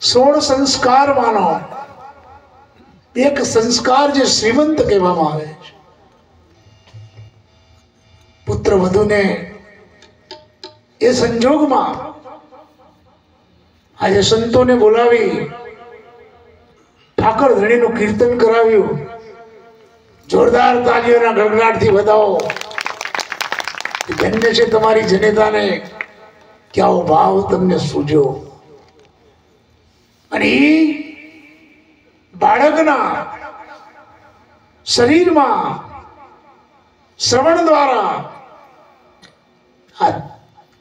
16 સંસ્કાર માનો એક સંસ્કાર જે શ્રીમંત કહેવામાં આવે છે. પુત્ર વધુને એ સંજોગમાં આજે સંતોને બોલાવી ઠાકર ધણીનું કીર્તન કરાવ્યું. જોરદાર તાળીઓના ગડગડાટથી વધાવો. ધન્ય છે તમારી જનેતાને કે આવો ભાવ તમને સૂજો. અને એ બાળકના શરીરમાં શ્રવણ દ્વારા આ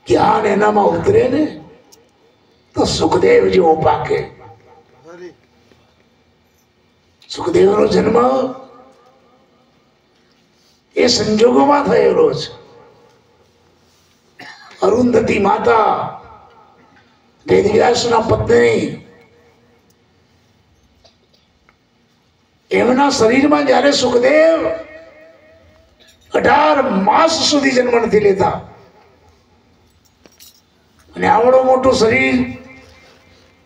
જ્ઞાન એનામાં ઉતરે ને તો સુખદેવ જેવો પાકે. સુખદેવનો જન્મ એ સંજોગોમાં થયેલો છે. અરુંધતી માતા વેદવ્યાસના પત્ની, એમના શરીરમાં જયારે સુખદેવ 18 માસ સુધી જન્મ નથી લેતા અને આવડો મોટું શરીર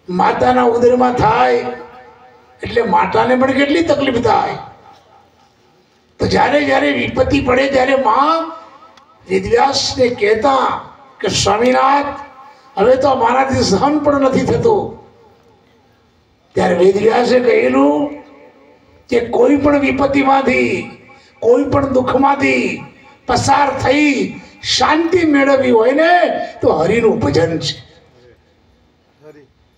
માતાના ઉદરમાં થાય એટલે માતાને પણ કેટલી તકલીફ થાય. તો જ્યારે જ્યારે વિપત્તિ પડે ત્યારે માં વેદવ્યાસને કહેતા કે સ્વામીનાથ હવે તો મારાથી સહન પણ નથી થતું. ત્યારે વેદવ્યાસે કહેલું કે કોઈ પણ વિપત્તિમાંથી કોઈ પણ દુઃખમાંથી પસાર થઈ શાંતિ મેળવવી હોય ને તો હરિનું ભજન છે.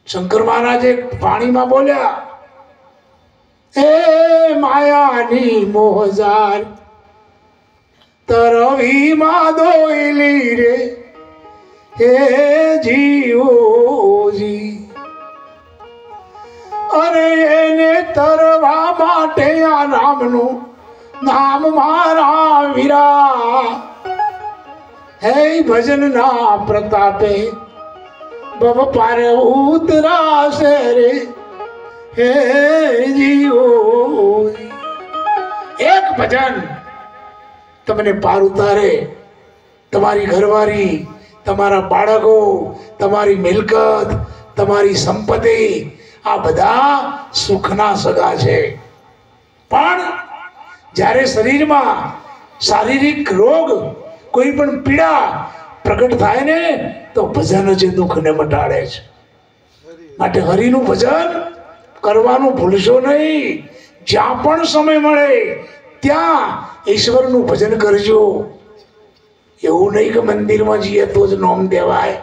શંકર મહારાજે પાણીમાં બોલ્યા, એ માયાની મોહજાર તરવી માં દોયલી રે હે જીવોજી. અરે એને તરવા માટે આ રામનું નામ મારા વીરા હે ભજન ના પ્રતાપે બબ પારે ઉતરાશે રે હે જીવો. એક ભજન તમને પાર ઉતારે. તમારી ઘરવાળી, તમારા બાળકો, તમારી મિલકત, તમારી સંપત્તિ આ બધા સુખના સગા છે. પણ જ્યારે શરીરમાં શારીરિક રોગ, કોઈ પણ પીડા પ્રગટ થાય ને તો ભજન જે દુઃખને મટાડે છે. માટે હરિનું ભજન કરવાનું ભૂલશો નહીં. જ્યાં પણ સમય મળે ત્યાં ઈશ્વરનું ભજન કરજો. એવું નહીં કે મંદિરમાં જઈએ તો જ નોમ દેવાય,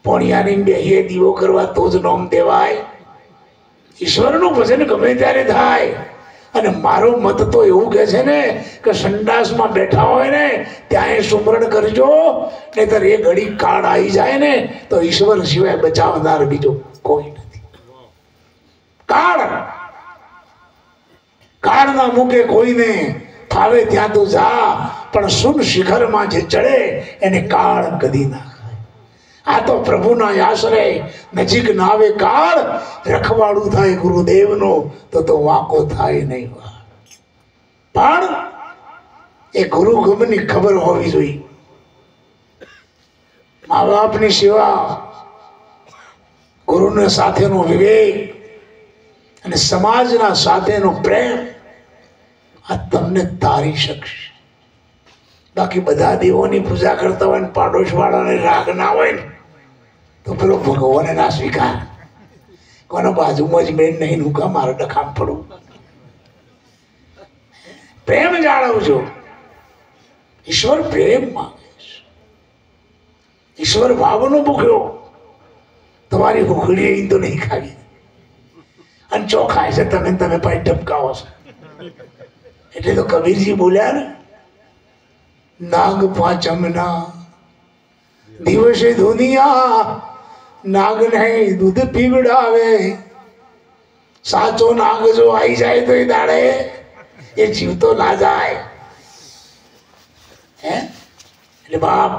પોણિયાની બેહીએ દીવો કરવા તો જ નોમ દેવાય. ઈશ્વરનું ભજન ગમે ત્યારે થાય. અને મારો મત તો એવું કહે છે ને કે સંડાસમાં બેઠા હોય ને ત્યાં સુમરણ કરજો, નહીતર એ ઘડી કાળ આવી જાય ને તો ઈશ્વર સિવાય બચાવનાર બીજો કોઈ નથી. કાળના મુખે કોઈને ફાવે ત્યાં તો જા, પણ સુન શિખરમાં જે ચડે એને કાળ કદી ના ખાય. આ તો પ્રભુના આશરે નજીક ના આવે કાળ, રખવાડું થાય ગુરુદેવનો તો વાંકો થાય નહીં. પણ એ ગુરુ ગમની ખબર હોવી જોઈએ. મા બાપની સેવા, ગુરુના સાથેનો વિવેક અને સમાજના સાથેનો પ્રેમ આ તમને તારી શકશે. બાકી બધા દેવોની પૂજા કરતા હોય ને પાડોશ વાળાને રાગ ના હોય ને તો પેલો ભગવાને ના સ્વીકાર. કોનો બાજુમાં જ બેન નહીં નું કા મારે ડખામ પડું. પ્રેમ જાળવજો. ઈશ્વર પ્રેમ માંગે છે. ઈશ્વર ભાવનો ભૂખ્યો. તમારી ભૂખડી અહીં તો નહીં ખાવી અને ચોખાય છે તમે પાઈ ટપકાવો છો. એટલે તો કબીરજી બોલ્યા ને, નાગ પાંચમના દિવસે દુનિયા નાગ નહીં દૂધ પીવડાવે. સાચો નાગ જો આવી જાય તો એ દાડે એ જીવતો ના જાય. એટલે બાપ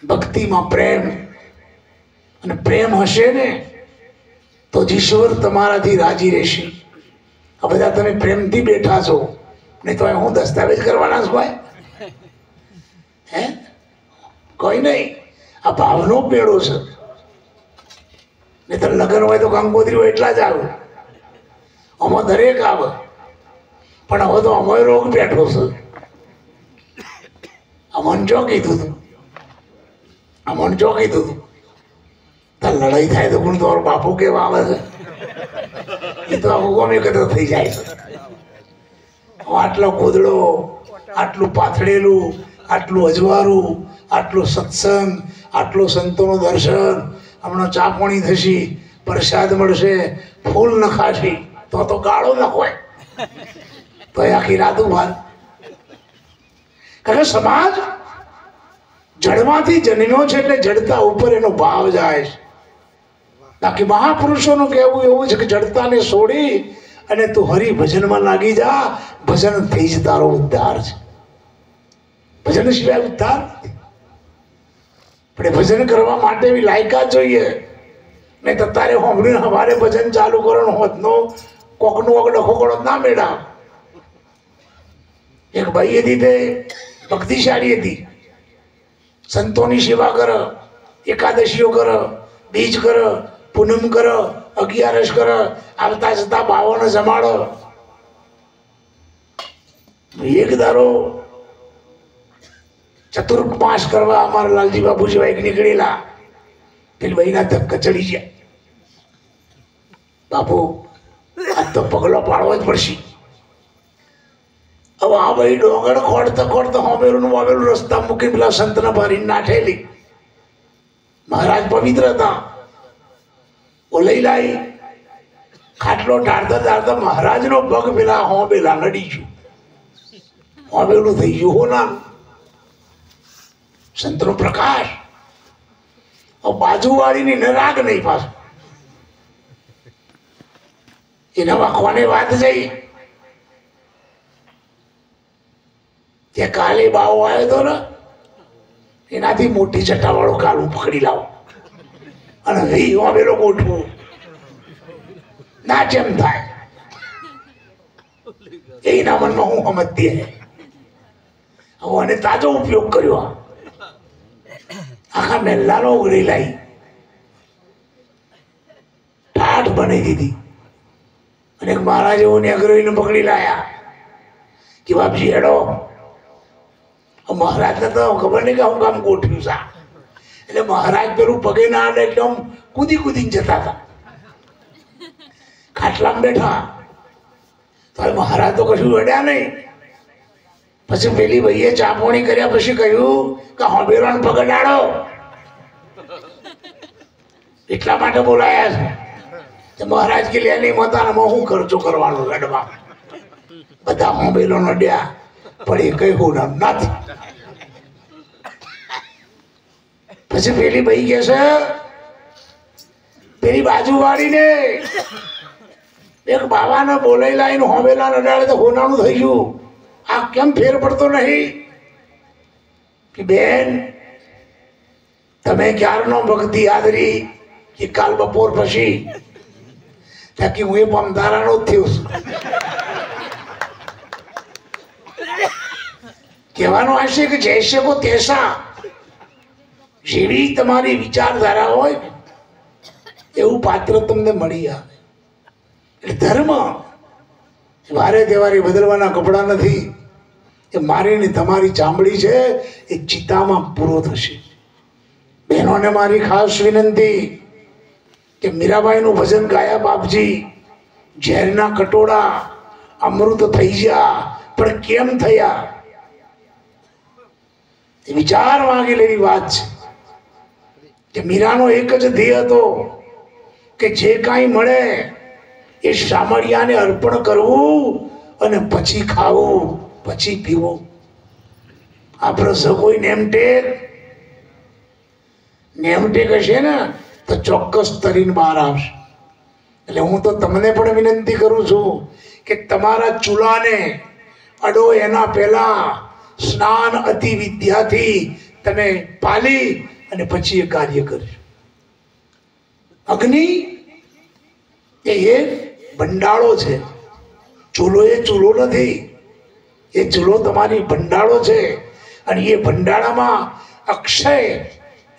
ભક્તિમાં પ્રેમ, અને પ્રેમ હશે ને તો ઈશ્વર તમારાથી રાજી રહેશે. આ બધા તમે પ્રેમથી બેઠા છો, નહીં તો હું દસ્તાવેજ કરવાના છું ભાઈ. કોઈ નહીં. આ ભાવનો પેડો છે. નહીં તો લગ્ન હોય તો કંકોત્રી હોય એટલા જ આવે, આમાં દરેક આવે. પણ હવે તો અમારો રોગ બેઠો છે. અમન જો કીધું હતું, અમન જો કીધું હતું તાર લડાઈ થાય તો કોણ તમારો બાપુ કેવા આવે છે, એ તો આખું ગમે એકત્ર થઈ જાય છે. આટલો ગોદડો, આટલું પાથરેલું, આટલું અજવાળું, આટલું સત્સંગ, આટલું સંતોનું દર્શન, હમણાં ચા પાણી થશે, પ્રસાદ મળશે, ફૂલ નખાશે, તો ગાળો નખવાય તો આખી રાત ઉભા. કારણ કે સમાજ જડમાંથી જન્મ્યો છે એટલે જડતા ઉપર એનો ભાવ જાય છે. બાકી મહાપુરુષોનું કહેવું એવું છે કે જડતાને છોડી અને તું હરિભજનમાં લાગી જા, ભજન થઈ જ તારો ઉદ્ધાર છે. ભજન સિવાય ઉદ્ધાર નથી. પણ એ ભજન કરવા માટે એવી લાયકાત જોઈએ. નહીં તો તારે સાંભળીને સવારે ભજન ચાલુ કરવાનું હોત નો કોકનું વગર ડખો કરો ના મેળા. એક ભાઈ હતી તે ભક્તિશાળી હતી, સંતોની સેવા કર, એકાદશીઓ કર, બીજ કર, પૂનમ કર, અગિયારસ કર, આવતા જતા બાવાને જમાડો. એક દારો ચતુર્માસ કરવા અમારા લાલજી બાપુ જેવા એક નીકળેલા. પેલી ભાઈના ધક્કા ચડી ગયા, બાપુ આજ તો પગલો પાડવો જ પડશે. હવે આ ભાઈ ડોંગર ખોડતા ખોડતા હોમેલું મોમેલું રસ્તા મૂકી પેલા સંતના ભરીને નાઠેલી. મહારાજ પવિત્ર હતા, ઓ લઈ લાઈ ખાટલો ઢાળતા ઢાળતા મહારાજનો પગ પેલા હોમેલા નડી ગયું, હોમેલું થઈ ગયું. હો ના સંતનો પ્રકાશ. બાજુવાળીની ન રાગ નહીં પાછું, એના વાંખવાની વાત જઈ કે કાલે બાવો આવ્યો હતો ને એનાથી મોટી ચટ્ટાવાળો કાલું પકડી લાવો અને ભાઈ આવેલો ગોઠવું ના જેમ થાય એના મનમાં હું સમજતી હે. હવે અને તાજો ઉપયોગ કર્યો, આખા મેલ્લાનો ઉઘડી લાવી ઠાઠ બની દીધી અને મહારાજ એવું અગ્રહીને પકડી લાયા કે બાપજી હેડો. મહારાજને તો ખબર નહીં કે હું કામ ગોઠવ્યું છે. એટલે મહારાજ પેલું પગે ના આડે એકદમ કૂદી કૂદીને જતા હતા. ખાટલામાં બેઠા તો મહારાજ તો કશું અડ્યા નહીં. પછી પેલી ભાઈએ ચાપોણી કર્યા પછી કહ્યું કે હોબેરાને પગડાડો, એટલા માટે બોલાયા છે. મહારાજ કે લે નહીં મતાનામાં હું ખર્ચો કરવાનો લડવા, બધા હોબેલો નડ્યા પણ એ કઈ હું નથી. પછી પેલી ભાઈ કે છે પેલી બાજુવાળીને એક બાબાને બોલાઈ લાઈને હોબેલા નડાડે તો હોનાનું થઈ ગયું. આ કેમ ફેર પડતો નહીં કે બેન તમે ક્યારનો ભક્તિ આદરી કે કાલ બપોર પછી તાકી હું એ પમદારાનો જ થયો છું. કહેવાનો હશે કે જૈસે કો તૈસા, જેવી તમારી વિચારધારા હોય એવું પાત્ર તમને મળી આવે. એટલે ધર્મ વારે તહેવારે બદલવાના કપડા નથી. એ મારી ને તમારી ચામડી છે એ ચિતામાં પૂરો થશે. બહેનોને મારી ખાસ વિનંતી કે મીરાબાઈનું ભજન ગાયા બાપજી, ઝેરના કટોળા અમૃત થઈ ગયા, પણ કેમ થયા એ વિચાર માંગી લેવી વાત છે. કે મીરાનો એક જ ધ્યેય હતો કે જે કાંઈ મળે એ શામળિયાને અર્પણ કરવું અને પછી ખાવું, પછી પીવું. આપણે સૌ કોઈ નેમટેક હશે ને તો ચોક્કસ તરીને બહાર આવશે. એટલે હું તો તમને પણ વિનંતી કરું છું કે તમારા ચૂલાને અડો એના પહેલા સ્નાન અતિ વિદ્યાથી તમે પાલી અને પછી એ કાર્ય કરજો. અગ્નિ એ ભંડાળો છે, ચૂલો એ ચૂલો નથી. એ ચૂલો તમારી ભંડાળો છે અને એ ભંડાળામાં અક્ષય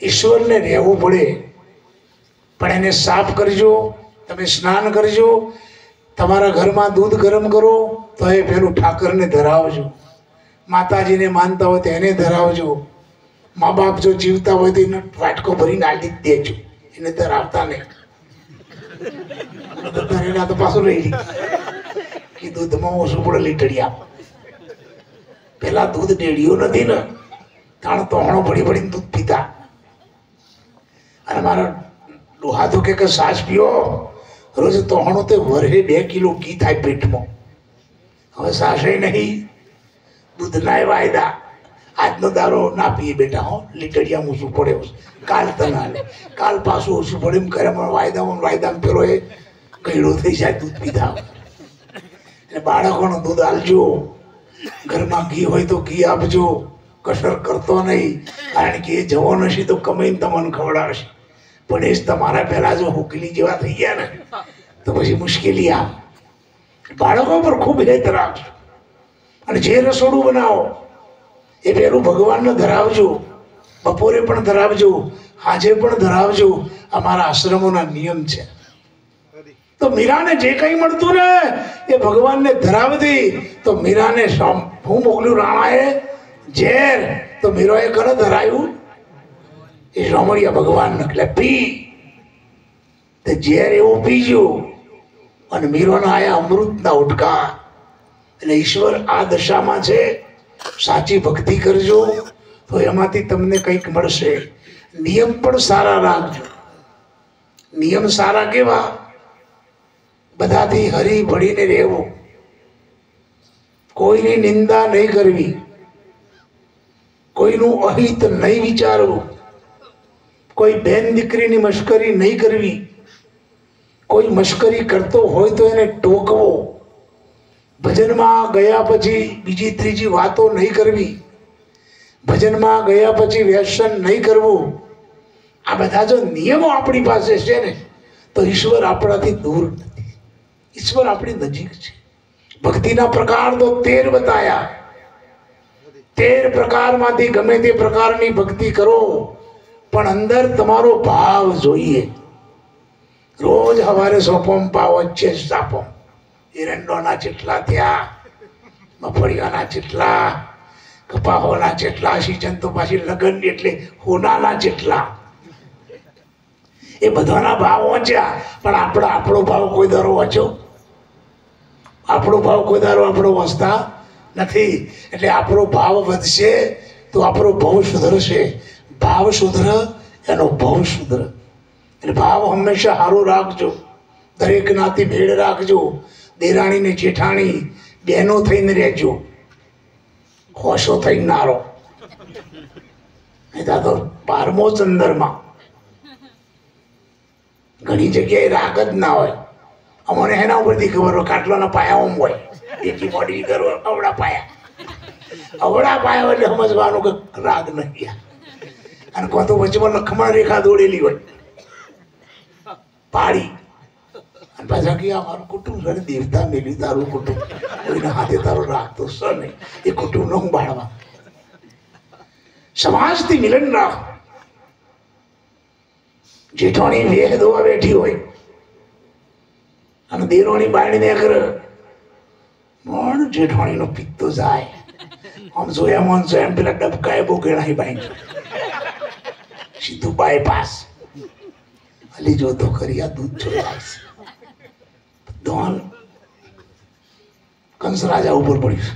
ઈશ્વરને રહેવું પડે. પણ એને સાફ કરજો, તમે સ્નાન કરજો, તમારા ઘરમાં દૂધ ગરમ કરો તો એ પેલું ઠાકરને ધરાવજો, માતાજીને માનતા હોય તો એને ધરાવજો, મા બાપ જો જીવતા હોય તો એને વાટકો ભરીને આલી જ દેજો, એને ધરાવતા નહીં. એના તો પાછું રહી કે દૂધમાં ઓછું પડે લીટડિયા. પેલા દૂધ ડેડિયું નથી ને, તાણ તોહણો ભરી ભરીને દૂધ પીતા. અને મારા ડોહા તો કે સાસ પીઓ રોજ તોહણો તે વરહે 2 કિલો ઘી થાય પેટમાં. હવે સાસે નહીં, દૂધના વાયદા. આજનો દારો ના પીએ બેટા, હો લીટડિયા ઓછું પડે, કાલ તને કાલ પાછું ઓછું પડે એમ કરે. વાયદામાં પેલો એ કઈડો થઈ જાય દૂધ પીધા. એટલે બાળકોનું દૂધ આલજો, ઘરમાં ઘી હોય તો ઘી આપજો, કસર કરતો નહીં, કારણ કે એ જવો નથી તો કમાઈને તમને ખવડાવશે. પણ એ જ તમારા પહેલા જો હુકલી જેવા થઈ ગયા ને તો પછી મુશ્કેલી આવે. બાળકો પર ખૂબ હેત રાખજો. અને જે રસોડું બનાવો એ પેલું ભગવાનને ધરાવજો, બપોરે પણ ધરાવજો, આજે પણ ધરાવજો. અમારા આશ્રમોના નિયમ છે. તો મીરાને જે કંઈ મળતું ને એ ભગવાનને ધરાવતી. તો મીરાને હું મોકલ્યું રાણાએ ઝેર, તો મીરાએ કરે ધરાયું એ રમણીયા ભગવાન. એટલે પી તે ઝેર એવું પીજો. અને મીરાના આયા અમૃતના ઉટકા. એટલે ઈશ્વર આ દશામાં છે. સાચી ભક્તિ કરજો તો એમાંથી તમને કંઈક મળશે. નિયમ પણ સારા રાખજો. નિયમ સારા કેવા? બધાથી હરી ભળીને રહેવું, કોઈની નિંદા નહીં કરવી, કોઈનું અહિત નહીં વિચારવું, કોઈ બેન દીકરીની મશ્કરી નહીં કરવી, કોઈ મશ્કરી કરતો હોય તો એને ટોકવો, ભજનમાં ગયા પછી બીજી ત્રીજી વાતો નહીં કરવી, ભજનમાં ગયા પછી વ્યસન નહીં કરવું. આ બધા જો નિયમો આપણી પાસે છે ને તો ઈશ્વર આપણાથી દૂર નથી, ઈશ્વર આપણી નજીક છે. ભક્તિના પ્રકાર તો 13 બતાયા. 13 પ્રકારમાંથી ગમે તે પ્રકારની ભક્તિ કરો, પણ અંદર તમારો ભાવ જોઈએ. રોજ સવારે સોપમ પાવ વચ્ચે સાપો, એરંડોના ચેટલા થયા, મફળિયાના ચેટલા, કપાહોના ચેટલા, સિંચન તો પાછી લગન એટલે હોનાના ચેટલા. એ બધાના ભાવ વાંચ્યા, પણ આપણો ભાવ કોઈ દારો વાંચ્યો? આપણો ભાવ કોઈ દારો આપણો વાંચતા નથી. એટલે આપણો ભાવ વધશે તો આપણો ભાવ સુધરશે. ભાવ સુધર એનો ભાવ સુધર. એટલે ભાવ હંમેશા સારો રાખજો. દરેક નાતી ભેળ રાખજો. દેરાણી ને જેઠાણી બહેનો થઈને રહેજો, હોશો થઈને નારો. નહીં તો 12મો ચંદ્રમાં ઘણી જગ્યાએ રાગ જ ના હોય. અમને એના ઉપરથી ખબર હોય કાટલાના પાયા ઓમ હોય, એથી મોડી કરો અવડા પાયા. અવડા પાયા એટલે સમજવાનું કે રાગ નથી. અને કોણ તો વચમાં લખમણ રેખા દોડેલી હોય પાડી. અને પાછા કે અમારું કુટુંબ છે, દેવતા મેલ્યું તારું કુટુંબ, કોઈના હાથે તારો રાખતો સ નહીં. એ કુટુંબનો હું બાળવા. સમાજથી મિલન રાખ. જેઠાણી વેહ દોવા બેઠી હોય અને દેરોણી બાળીને કરે, પણ જેઠાણીનો પિત્તો જાય. આમ જોયા માણસો એમ પેલા ડબકાએ બહુ ગણાય બાઈ, સીધું બાયપાસ. હલી જો તો ખરી આ દૂધ જોડાય છે. ધોન કંસ રાજા ઉપર પડ્યું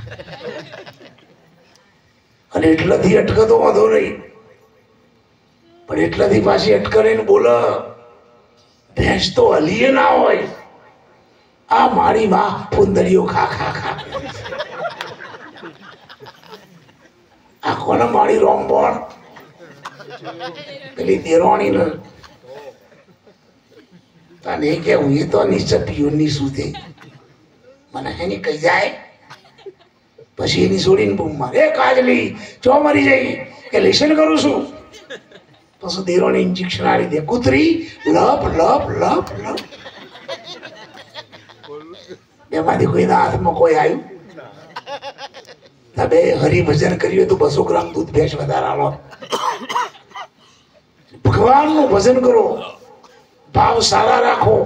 અને એટલાથી અટકતો વાંધો નહીં, પણ એટલાથી પાછી અટકરીને બોલે, ભેંસ તો હલીએ ના હોય, આ મારી માં ફુંદરીઓ ખા ખા ખા. આ કોને મારી રોમબોણ? પેલી દેરોણી ને. તને કે હું એ તો નિશ્ચપ્યું ની સુધે મને એની કહી જાય. પછી એની છોડીને બૂમ મારે, કાજલી ચો મરી જઈ કે લેશન કરું છું. પછી દેરોણી ઇન્જેક્શન આવી દે, કૂતરી લપ લપ લપ લપ. બેમાંથી કોઈના હાથમાં કોઈ આવ્યું? બે હરિભજન કર્યું તો 200 ગ્રામ દૂધ ભેંસ વધારે આવો. ભગવાનનું ભજન કરો, ભાવ સારા રાખો.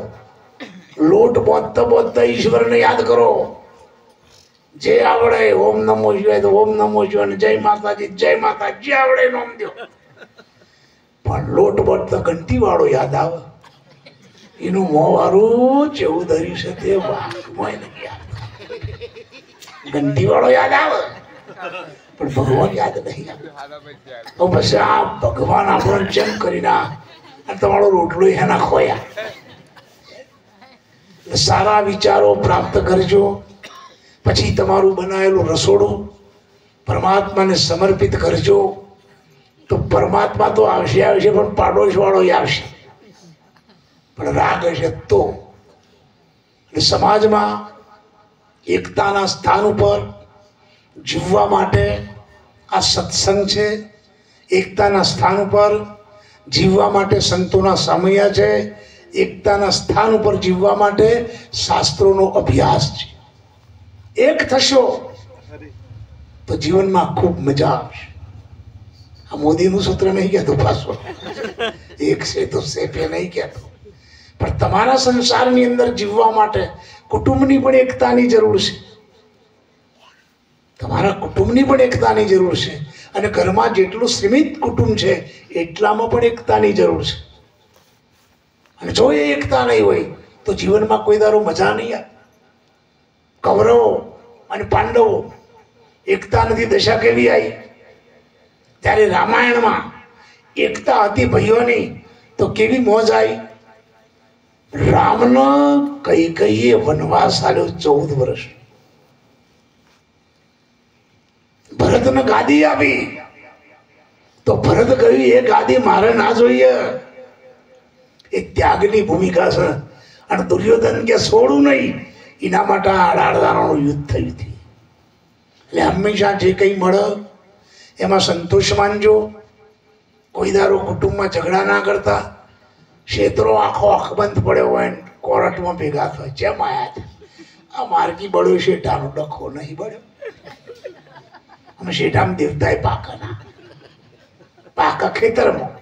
લોટ બોધતા બોધતા ઈશ્વરને યાદ કરો. જે આવડે ઓમ નમો શિવાય તો ઓમ નમો શિવાય, જય માતાજી જય માતા, જે આવડે નામ દો. પણ લોટ બોધતા ઘંટી વાળો યાદ આવે. એનું મોં વાળું જેવું ધર્યું છે તે વાઘમાં નહીં આવતું. ઘંટી વાળો યાદ આવે પણ ભગવાન યાદ નહીં આવે. તો પછી આ ભગવાન આપણને જેમ કરી ના તમારો રોટલો એના ખોયા. સારા વિચારો પ્રાપ્ત કરજો. પછી તમારું બનાવેલું રસોડું પરમાત્માને સમર્પિત કરજો. તો પરમાત્મા તો આવશે પણ પાડોશ વાળો આવશે. પણ રાગ હશે તો. સમાજમાં એકતાના સ્થાન ઉપર જીવવા માટે આ સત્સંગ છે. એકતાના સ્થાન ઉપર જીવવા માટે સંતોના સમય છે. એકતાના સ્થાન ઉપર જીવવા માટે શાસ્ત્રોનો અભ્યાસ છે. એક થશો તો જીવનમાં ખૂબ મજા આવશે. આ મોદીનું સૂત્ર નહીં કહેતું પાછો, એક છે તો સેફે નહીં કહેતો. પણ તમારા સંસારની અંદર જીવવા માટે કુટુંબની પણ એકતાની જરૂર છે. તમારા કુટુંબની પણ એકતાની જરૂર છે. અને ઘરમાં જેટલું સીમિત કુટુંબ છે એટલામાં પણ એકતાની જરૂર છે. અને જો એ એકતા નહીં હોય તો જીવનમાં કોઈ દારો મજા નહીં આવે. કૌરવો અને પાંડવો એકતા નથી, દશા કેવી આવી? ત્યારે રામાયણમાં એકતા હતી ભાઈઓની તો કેવી મોજ આવી. રામનો કૈકેયીએ વનવાસ આલ્યો 14 વર્ષ. ભરતને ગાદી આપી તો ભરત કહ્યું એ ગાદી મારે ના જોઈએ. એ ત્યાગની ભૂમિકા છે. અને દુર્યોધન કે છોડું નહીં. એના માટે આડાદારાનું યુદ્ધ થયું હતું. એટલે હંમેશા જે કંઈ મળે એમાં સંતોષ માનજો. કોઈ દારો કુટુંબમાં ઝઘડા ના કરતા. ક્ષેત્રો આખો અખબંધ પડ્યો હોય ને કોર્ટમાં ભેગા થાય. જેમ આયા છે આ માર્ગી બળ્યો શેઠાનો ડખો નહીં બળ્યો. અમે શેઠામાં દેવતાએ પાકાના પાકા ખેતરમાં,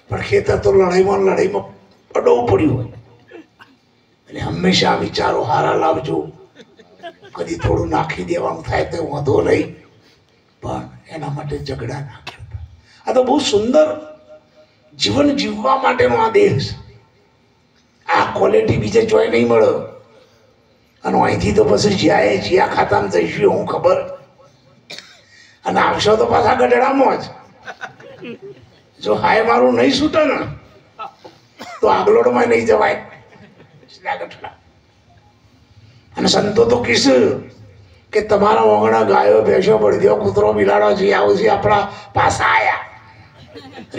પણ ખેતર તો લડાઈમાં પડવું પડ્યું હોય. એટલે હંમેશા વિચારો હારા લાવજો. કદી થોડું નાખી દેવાનું થાય તો વાંધો નહીં, પણ એના માટે ઝઘડા ના કરતા. આ તો બહુ સુંદર જીવન જીવવા માટેનો આ દેહ છે. આ ક્વોલિટી બીજે જોઈ નહીં મળે. અને અહીંથી તો પછી જ્યાં ખાતામાં જઈશું હું ખબર. અને આવશો તો પાછા ગઢડામાં જ. જો હાય મારું નહીં છૂટે ને તો આગલોડમાં નહીં જવાય. અને સંતો તો કીધું કે તમારા ઓગણા ગાયો ભેંસો બળદિયો કૂતરો બિલાડો જે આવું છે આપણા પાછા આયા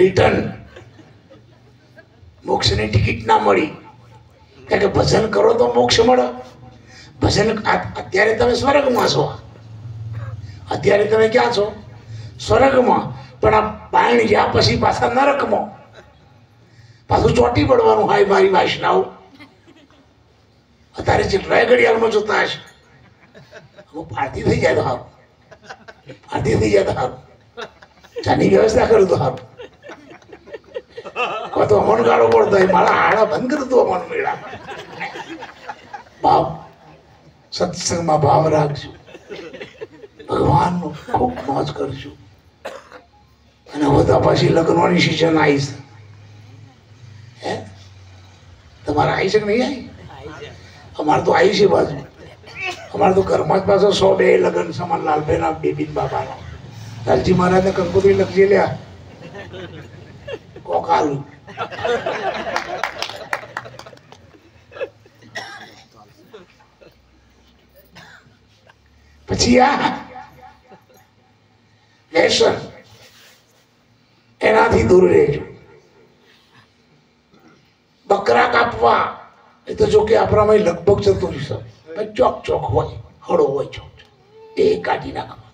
રિટર્ન. મોક્ષની ટિકિટ ના મળી. કારણ કે ભજન કરો તો મોક્ષ મળે. ભજન અત્યારે તમે સ્વર્ગમાં છો. અત્યારે તમે ક્યાં છો? સ્વર્ગમાં. પણ આ પાણી જ્યાં પછી પાછા નરકમાં પાછું ચોટી પડવાનું. હાય મારી વાસનાઓ અત્યારે જેટલાય ઘડિયાળમાં જોતા હશે. પારતી થઈ જાય તો સારું. પારતી થઈ જાય તો સારું. ચાની વ્યવસ્થા કરું તો સારું. તો અમન ગાળો પડતો હોય મારા હાડા બંધ કરું તું અમન મેળા. ભાવ સત્સંગમાં ભાવ રાખજો. ભગવાનનું ખૂબ મોજ કરજો. અને હોતા પછી લગ્નની સિઝન આવી છે. હે તમારે આવી છે કે નહીં આવી? અમારે તો આવી છે બાજુ. અમારે તો ઘરમાં જ પાછો 102 લગ્ન સમાન લાલભાઈ ના બેબીન બાબાનો. લાલજી મહારાજને કંકોત્રી લખજે લ્યા કોકાલ. પછી આ વ્યસન એનાથી દૂર રહેજો. બકરા કાપવા એ તો જો કે આપણામાં લગભગ જતું રહેશે. ચોક ચોક હોય, હળો હોય ચોક એ કાઢી નાખવા.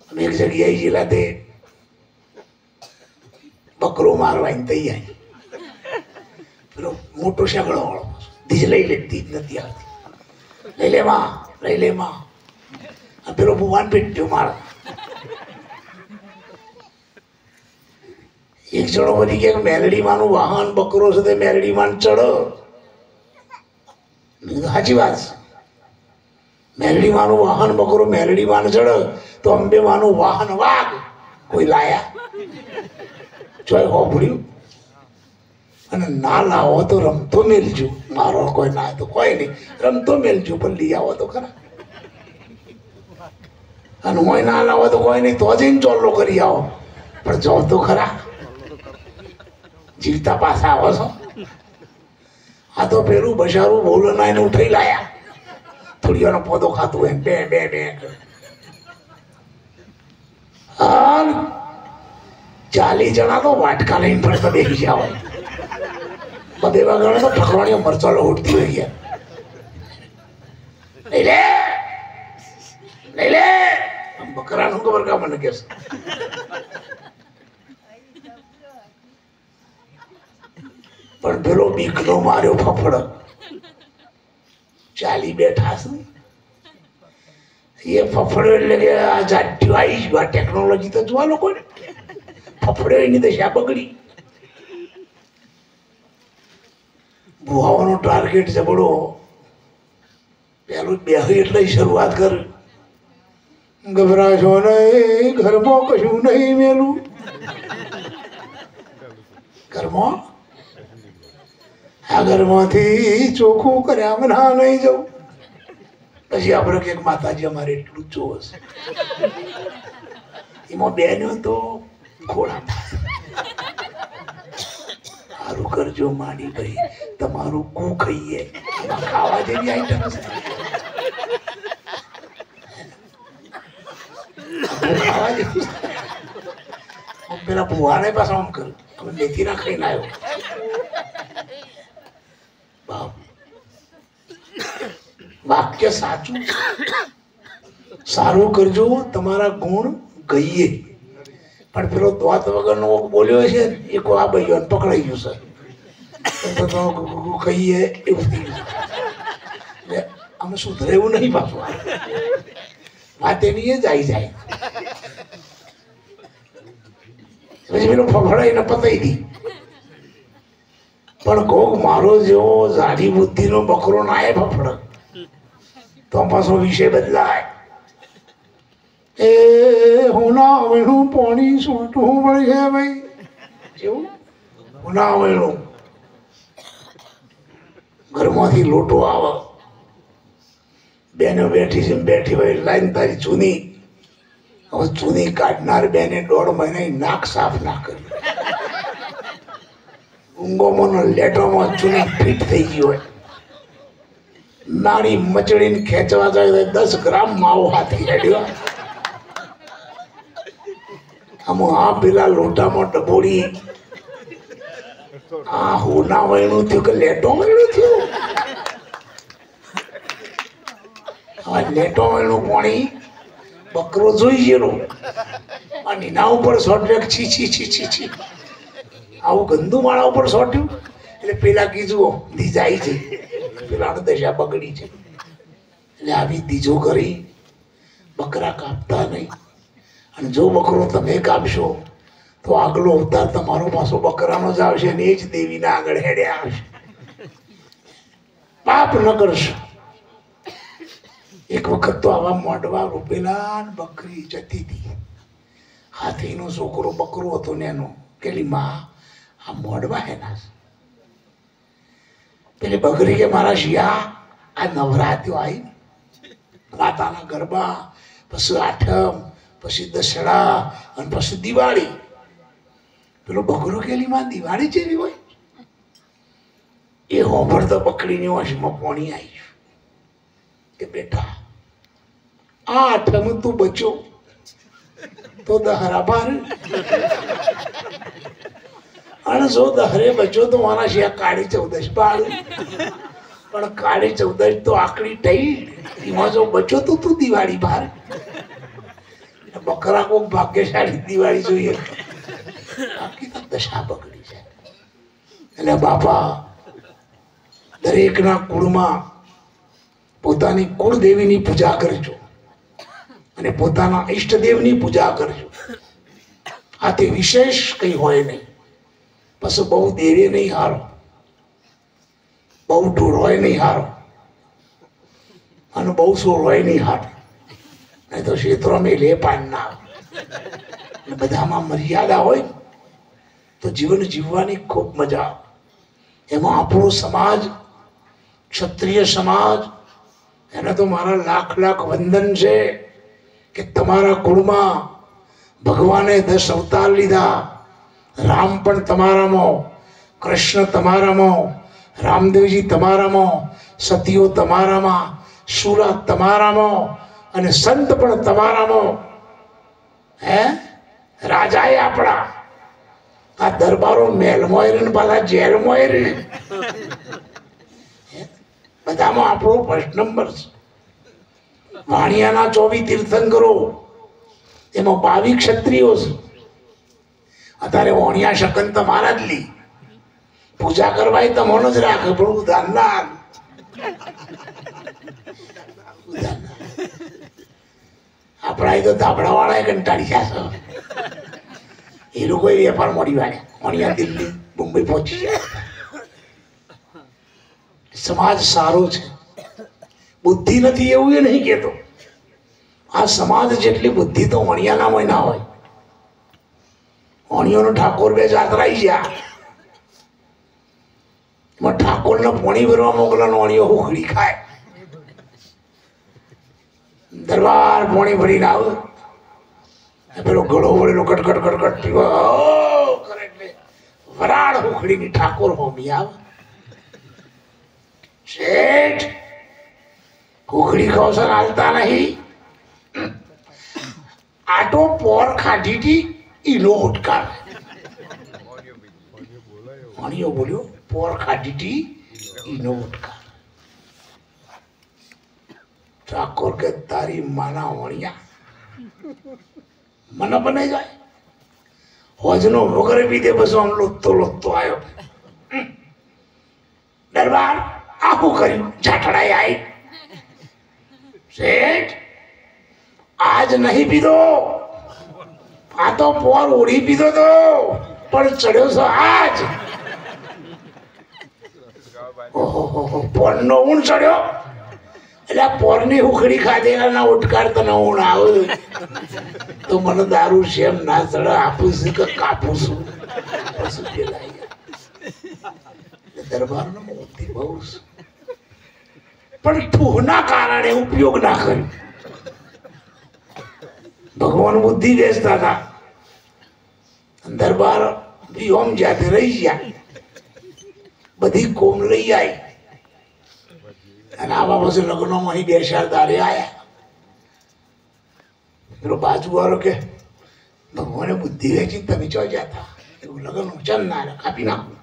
અમે એક જગ્યાએ ગયેલા તે બકરો મારવાની તૈયારી. પેલો મોટો શેકડો વાળો ધીજ લઈ લેતી જ નથી આવતી. લઈ લે માં. પેલો ભગવાન પીટ્યો મારે. એક જણો બની કે મેલડી માનું વાહન બકરો છે તે મેલડી માન ચડો. સાચી વાત છે. મેલડી માનું વાહન બકરો મેલડી માન ચડે તો અંબે માનું વાહન વાઘ કોઈ લાયા ચોય હોભળ્યું. અને ના લાવો તો રમતો મેલજો. મારો કોઈ ના તો કોઈ નહીં, રમતો મેલજો પણ લઈ આવો તો ખરા. અને હોય ના લાવો તો કોઈ નહીં, તો જઈને ચોલ્લો કરી આવો, પણ જો તો ખરા. જીવતા પાછા આવો છો. આ તો પેલું બશારું બોલ નાઈને ઉઠાઈ લાયા. થોડી વાર પોદો ખાતું હોય બે બે બે 40 જણા તો વાટકા લઈને પડતા બેસી ગયા હોય. બધે વાગણે તો ઠકરાણીઓ મરચા લોટતી હોય ગયા. લઈ લે લઈ લે. બકરાનું ખબર કા મને કે પણ પેલો બીકનો માર્યો ફફડ ચાલી બેઠા છે. એ ફફડો એટલે કે આ જાટ્યું આવી ગયું. આ ટેકનોલોજી તો જોવા લોકો ને ફફડો એની દશા બગડી. ભુવાઓનો ટાર્ગેટ જબડો. પેલું બેહી એટલે શરૂઆત કરી. ગભરાશો નહીં, ઘરમાં કશું નહીં મેલું. ઘરમાં આ ઘરમાંથી ચોખ્ખું કર્યા ના નહીં જવું. પછી આપણે કે માતાજી અમારે એટલું જ જોવે છે. એમાં બેનો તો ખોળા સારું કરજો માડી ભાઈ, તમારું કુ ખાઈએ. ખાવા જેવી આઈટમ છે. ખાવા જેવું પેલા ભુવાને પાછા આમ કર્યું. હવે મેથી ના ખાઈને આવ્યો. વાક્ય સાચું. સારું કરજો તમારા ગુણ ગઈએ. પણ પેલો દ્વાત વગરનો બોલ્યો છે ને એ કોઈ આ ભાઈઓ પકડાઈ ગયું છે કહીએ એવું થઈ ગયું. એટલે અમે સુધરે એવું નહીં પાછું. વાત એની જ આવી જાય. પછી પેલો ફફડાઈને પતાઈ દી. પણ કોક મારો જેવો જાડી બુદ્ધિનો બકરો ના એ ફફડ તો પાછો વિષય બદલાય. એ હોના વેણું પાણી સોટવું પડે ભાઈ. કેવું હોના વેણું ઘરમાંથી લોટો આવે. બેનો બેઠી છે બેઠી હોય લાઈન તારી ચૂની. હવે ચૂની કાઢનાર બેને 1.5 મહિના નાક સાફ ના કર્યું. ઊંઘોમાં લેટોમાં ચૂની ફીટ થઈ ગઈ હોય. નાની મચડીને ખેંચવા જાય 10 ગ્રામ માવો હાથી હેડ્યો. આમ આ પેલા લોટામાં ડબોડી. આ હોના વયનું થયું કે લેટો વયનું થયું. હવે લેટો વયનું પાણી બકરો જોઈ ગયેલો અને એના ઉપર સોટ્યો. છી છી છી છી છી આવું ગંદુ માળા ઉપર સોટ્યું. એટલે પેલા કીધું દીજાઈ છે, પેલા દશા બગડી છે. એટલે આવી દીજો કરી બકરા કાપતા નહીં. અને જો બકરો તમે કાપશો તો આગલો અવતાર તમારો પાછો બકરાનો જ આવશે ને એ જ દેવીના આગળ હેડે આવશે. પાપ ન કરશો. એક વખત તો આવા મોઢવા રૂપેલા બકરી જતી હતી. હાથીનો છોકરો બકરો હતો ને એનો પેલી માં આ મોઢવા એના. પેલી બકરી કે મારા શિયા આ નવરાત્રિઓ આવી, રાતાના ગરબા, પછી આઠમ, પછી દસરા અને પછી દિવાળી. પેલો બકરો કેલી માં દિવાળી જેવી હોય. એ હોભળતો બકરીની વાંશમાં પોણી આવી ગયું કે બેટા આ આઠમ તું બચ્યો તો દહરા બાર. અને જો દહરે બચ્યો તો મારા શિયા કાળી 14 પાડું. પણ કાળી 14 તો આકડી થઈ. એમાં જો બચ્યો તો તું દિવાળી બહાર. બકરા કોક ભાગ્યશાળી દિવાળી જોઈએ. બાકી તો દશા બગડી છે. એટલે બાપા દરેકના કુળમાં પોતાની કુળદેવીની પૂજા કરજો અને પોતાના ઈષ્ટદેવની પૂજા કરજો. આથી વિશેષ કંઈ હોય નહીં. પછી બહુ દેવે નહીં હારો, બહુ ઢોળવાય નહીં હારો, અને બહુ સોળવાય નહીં હારો, નહીં તો ક્ષેત્રોમાં લે પાન ના આવે. બધામાં મર્યાદા હોય તો જીવન જીવવાની ખૂબ મજા આવે. એમાં આપણો સમાજ, ક્ષત્રિય સમાજ, એને તો મારા લાખ લાખ વંદન છે કે તમારા કુળમાં ભગવાને 10 અવતાર લીધા. રામ પણ તમારામાં, કૃષ્ણ તમારામાં, રામદેવજી તમારામાં, સતીઓ તમારામાં, સુરા તમારામાં, અને સંત પણ તમારામાં. હે રાજાએ આપણા આ દરબારો મહેલમાં રહીને પાછા જેલમાં રહે, બધામાં આપણો ફર્સ્ટ નંબર છે. વાણિયાના 24 તીર્થંકરો, એમાં 22 ક્ષત્રિયો છે. અત્યારે વાણિયા શકન તમારા જ લી પૂજા કરવા એ તમને જ રાખે, પણ ઉધાર ના આપણા એ તો ધાબડા વાળા કંટાળી જશે. એ લોકો વેપાર મોડી વાળે વાણિયા દિલ્હી મુંબઈ પહોંચી જાય. સમાજ સારો છે, બુદ્ધિ નથી એવું એ નહીં કેતો. આ સમાજ જેટલી બુદ્ધિ તો વણિયાનામાં ના હોય. વણિયોનો ઠાકોર બે જાત્રા આવી ગયા, એમાં ઠાકોરને પોણી ભરવા મોકલાનો વણિયો હુખડી ખાય. દરબાર પોણી ભરીને આવે, પેલો ગળો વળેલો કટકટ કટકટ પીવા કરે એટલે વરાળ હુખડીની ઠાકોર હોમી આવે. શેઠ હુખડી ખાવશે હાલતા નહીં, આટો પોર ખાધી હતી ઈનો ઉટકાર. વણિયો બોલ્યો પોર ખાધી હતી ઈનો ઉટકાર. ઠાકોર કે તારી માના વણિયા મને બનાઈ જાય. હોજનો વગર બી દે બસ આમ લોતો લોતો આવ્યો. દરબાર આખું કર્યું, જાઠડાઈ આવી. શેઠ આજ નહીં પીધો, આ તો પોર ઓઢી પીધો તો, પણ ચડ્યો છો આજ. ઓહો પોરનો ઊંડ ચડ્યો એટલે પોરની ઉખડી ખાધેલા ના ઉટકાર તને ઊંડ આવે તો મને દારૂ શેમ ના ચડે, આપું છું કે કાપું છું. દરબાર નો મોતી બહુ પણ ઠૂહના કારણે ઉપયોગ ના કર્યો. ભગવાન બુદ્ધિ વેચતા હતા, દરબાર ઓમ જાતે રહી ગયા, બધી કોમ લઈ આવી. અને આવા પછી લગ્નોમાં અહીં 2 4 દાડે આવ્યા. પેલો બાજુ વાળો કે ભગવાને બુદ્ધિ વેચી તમે ચો જતા, એવું લગ્ન ચલ ના કાપી નાખું.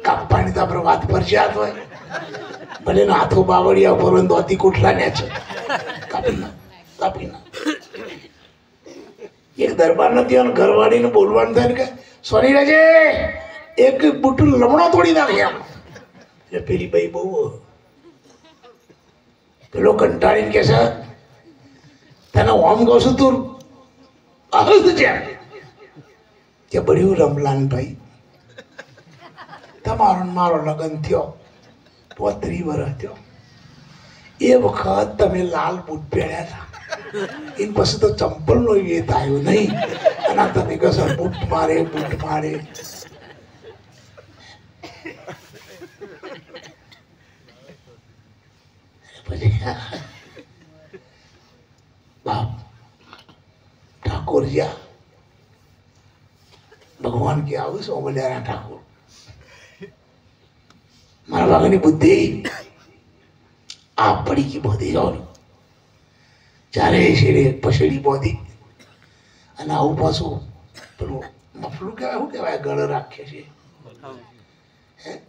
કાપવાની તો આપણે વાત ફરજિયાત હોય, ભલે એનો હાથો બાવળિયા ઉપર હોય, દોતી કોટલા ને છે, કાપી નાખ કાપી નાખ. એક દરબાર નથી અને ઘરવાળીને બોલવાનું થાય ને કે સોની રાજે એક બુટું લમણો તોડી નાખે એમ. એટલે પેલી ભાઈ બહુ પેલો કંટાળીને કે છે તને ઓમ કહું છું તું અહસ છે કે બળ્યું રમલાન ભાઈ તમારો મારો લગ્ન થયો 35 વર્ષ થયો. એ વખત તમે લાલ બૂટ પહેર્યા હતા, એમ પછી તો ચંપલ નો વેત આવ્યો નહીં, અને તમે કશો બૂટ મારે બૂટ મારે. પછી બાપ ઠાકોર જ્યાં ભગવાન કે આવું સોમલિયાના ઠાકોર મારા ભાગની બુદ્ધિ આ પડી ગઈ બોધી જવાનું. ચારે શેરે પછેડી બોધી અને આવું પાછું પેલું મફલું કહેવાય, શું કહેવાય, ગળ રાખે છે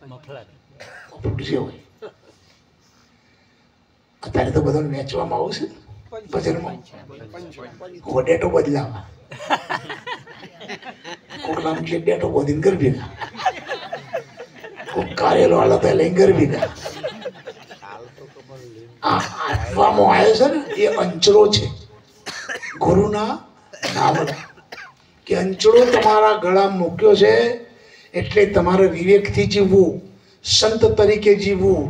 મફલું છે હોય. અત્યારે તો બધાને વેચવામાં આવું છે બજારમાં, ડેટો બદલાવા કોક નામ છે ડેટો બોધીને કરી ભેગા, કોક કારેલો હાલત લઈને કરી ભેગા. આપવામાં આવ્યો છે ને એ અંચળો છે ગુરુના નામનો, કે અંચળો તમારા ગળા મૂક્યો છે એટલે તમારે વિવેકથી જીવવું, સંત તરીકે જીવવું,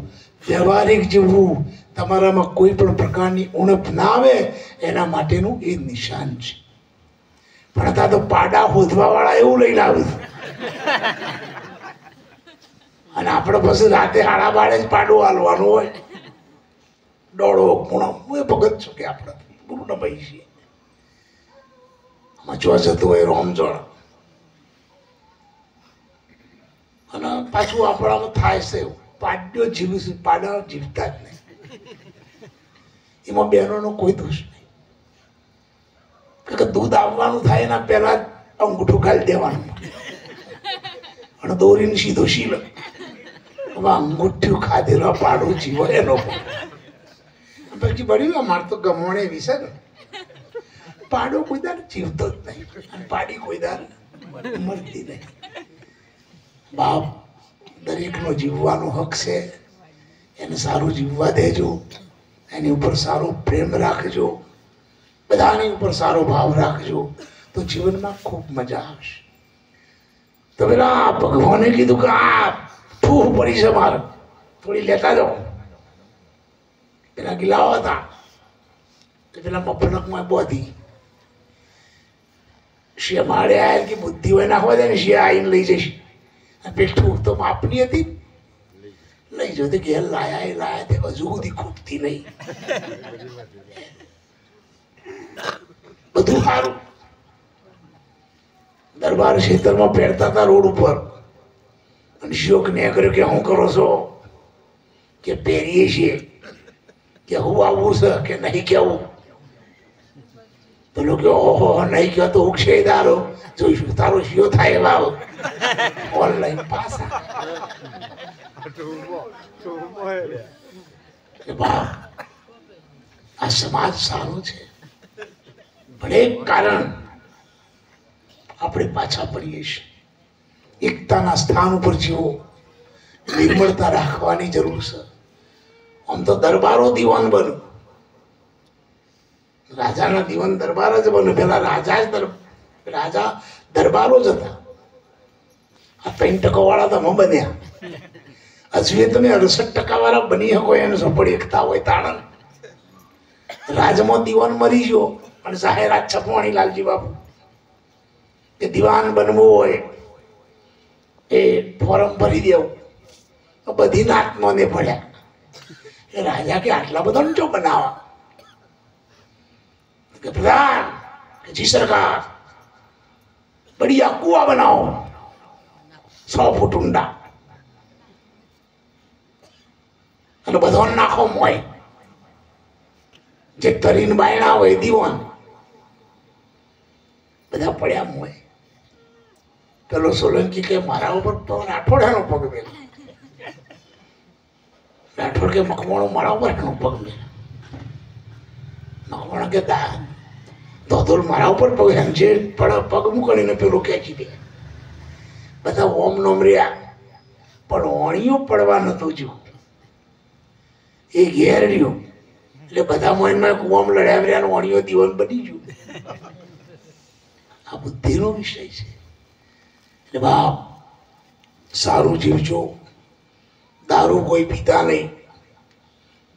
વ્યવહારિક જીવવું, તમારામાં કોઈ પણ પ્રકારની ઉણપ ના આવે એના માટેનું એ નિશાન છે. પણ અત્યારે તો પાડા હોધવા વાળા એવું લઈને આવે છે અને આપણે પછી રાતે 12:30 જ પાડું હાલવાનું હોય. દોડો પૂણો હું એ ભગત છું કે આપણે પૂર્ણ ભાઈ છીએ. મચવા જતું હોય રોમજોળ અને પાછું આપણામાં થાય છે એવું પાડ્યો જીવીશું, પાડા જીવતા જ નહીં. એમાં બહેનોનો કોઈ દોષ નહીં. કે દૂધ આવવાનું થાય એના પહેલા જ અંગૂઠું ખાલી દેવાનું અને દોરીને સીધો શીલ. હવે અંગૂઠ્યું ખાધેલો પાડું જીવો એનો પછી બળ્યું. અમારે તો ગમવણે એવી છે ને, પાડો કોઈ દાર જીવતો જ નહીં અને પાડી કોઈ દાર મરતી નહીં. બાપ દરેકનો જીવવાનો હક છે. એને સારું જીવવા દેજો, એની ઉપર સારો પ્રેમ રાખજો, બધાની ઉપર સારો ભાવ રાખજો, તો જીવનમાં ખૂબ મજા આવશે. તો પેલા ભગવાને કીધું કે આ ફૂહ પડી છે મારે, થોડી લેતા જાઓ. પેલા ગિલાવા હતા તો પેલા મફલકમાં બોધી શિયા માળે આવ્યા કે બુદ્ધિ હોય નાખવા દે ને શિયા આવીને લઈ જઈશ. પેઠું તો માપની હતી, લઈ જો ઘેર લાયા તે હજુ સુધી ખૂટતી નહીં. બધું સારું. દરબાર ક્ષેત્રમાં પહેરતા હતા રોડ ઉપર અને શોક ને કર્યો કે શું કરો છો? કે પહેરીએ છીએ. કે હું આવું છે કે નહીં કેવું? પેલો કે ઓહો નહીં કહો તો હું ક્ષેદારો જોઈશું, તારો શિયો થાય એવા ઓનલાઈન પાસા. આ સમાજ સારું છે પણ એક કારણ આપણે પાછા પડીએ છીએ. એકતાના સ્થાન ઉપર જીવો, નિર્મળતા રાખવાની જરૂર છે. આમ તો દરબારો દીવાન બન્યું, રાજાના દીવાન દરબાર જ બન્યું. પેલા રાજા દરબારો જ હતા. આ 3% વાળા તમે બન્યા. હજુ તમે 68% વાળા બની શકો એને સફળ એકતા હોય તાણન. રાજમાં દીવાન મરી ગયો અને જાહેરાત છપવાણી લાલજી બાપુ કે દીવાન બનવું હોય એ ફોરમ ભરી દેવું. તો બધી નાતમાં ભળ્યા. એ રાજા કે આટલા બધા જો બનાવા કે પ્રધાન કે જી સરકાર બઢિયા કુવા બનાવો 100 ફૂટ ઊંડા અને બધો નાખો મોય. જે તરીને બાયણા હોય દીવાન બધા પડ્યા મોય. પેલો સોલંકી કે મારા ઉપર તો રાઠોડાનો પગ મેલ. રાઠોડ કે મખમણો મારા ઉપર એનો પગ મેલ. મખમણો કે ધોધોલ મારા ઉપર પગ એમ જે પગ મૂકીને પેલો ખેંચી દે. બધા ઓમ નોમ રહ્યા પણ ઓણીઓ પડવા નતો જો. એ ઘેર રહ્યો એટલે બધા મોઈનમાં કુવામ લડ્યા રહ્યા ઓણીઓ દીવાન બની ગયું. આ બુદ્ધિનો વિષય છે. એટલે બાપ સારું જીવજો. દારૂ કોઈ પીતા નહીં.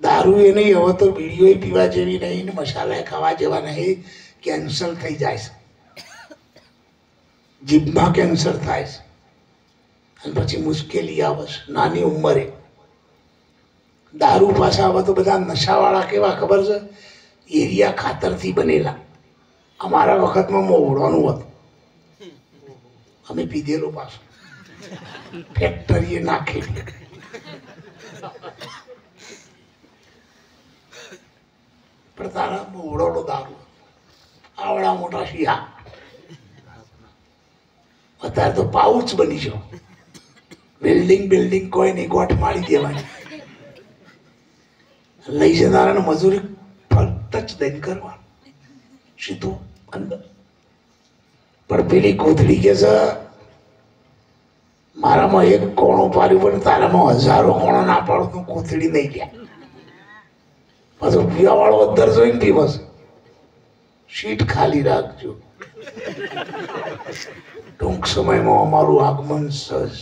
દારૂ એ નહીં, હવે તો બીડીઓ પીવા જેવી નહીં ને મસાલા ખાવા જેવા નહીં. કેન્સર થઈ જાય છે, જીભમાં કેન્સર થાય છે અને પછી મુશ્કેલી આવે છે નાની ઉંમરે. દારૂ પાછા હવે તો બધા નશાવાળા કેવા ખબર છે? એરિયા ખાતરથી બનેલા. અમારા વખતમાં મોવડવાનું હતું, અમે પીધેલું પાછું ફેક્ટરીએ નાખેલી. પણ તારા મોવડોનો દારૂ આવડા મોટા શિયા. અત્યારે તો પાઉચ બની ગયો. બિલ્ડિંગ કોઈ નહીં, ગોઠ મારી દેવાની. લઈ જનારાને મજૂરી ટચ દઈને કરવાનું સીધું અંદર. પણ પેલી કોથળી કે છે મારામાં એક કોણો પાડ્યું પણ તારામાં 1000 કોણો ના પાડું તો કોથળી નહીં ગયા. પાછો પીવા વાળો અંદર જોઈને પીવસ. સીટ ખાલી રાખજો. ટૂંક સમયમાં અમારું આગમન સહજ.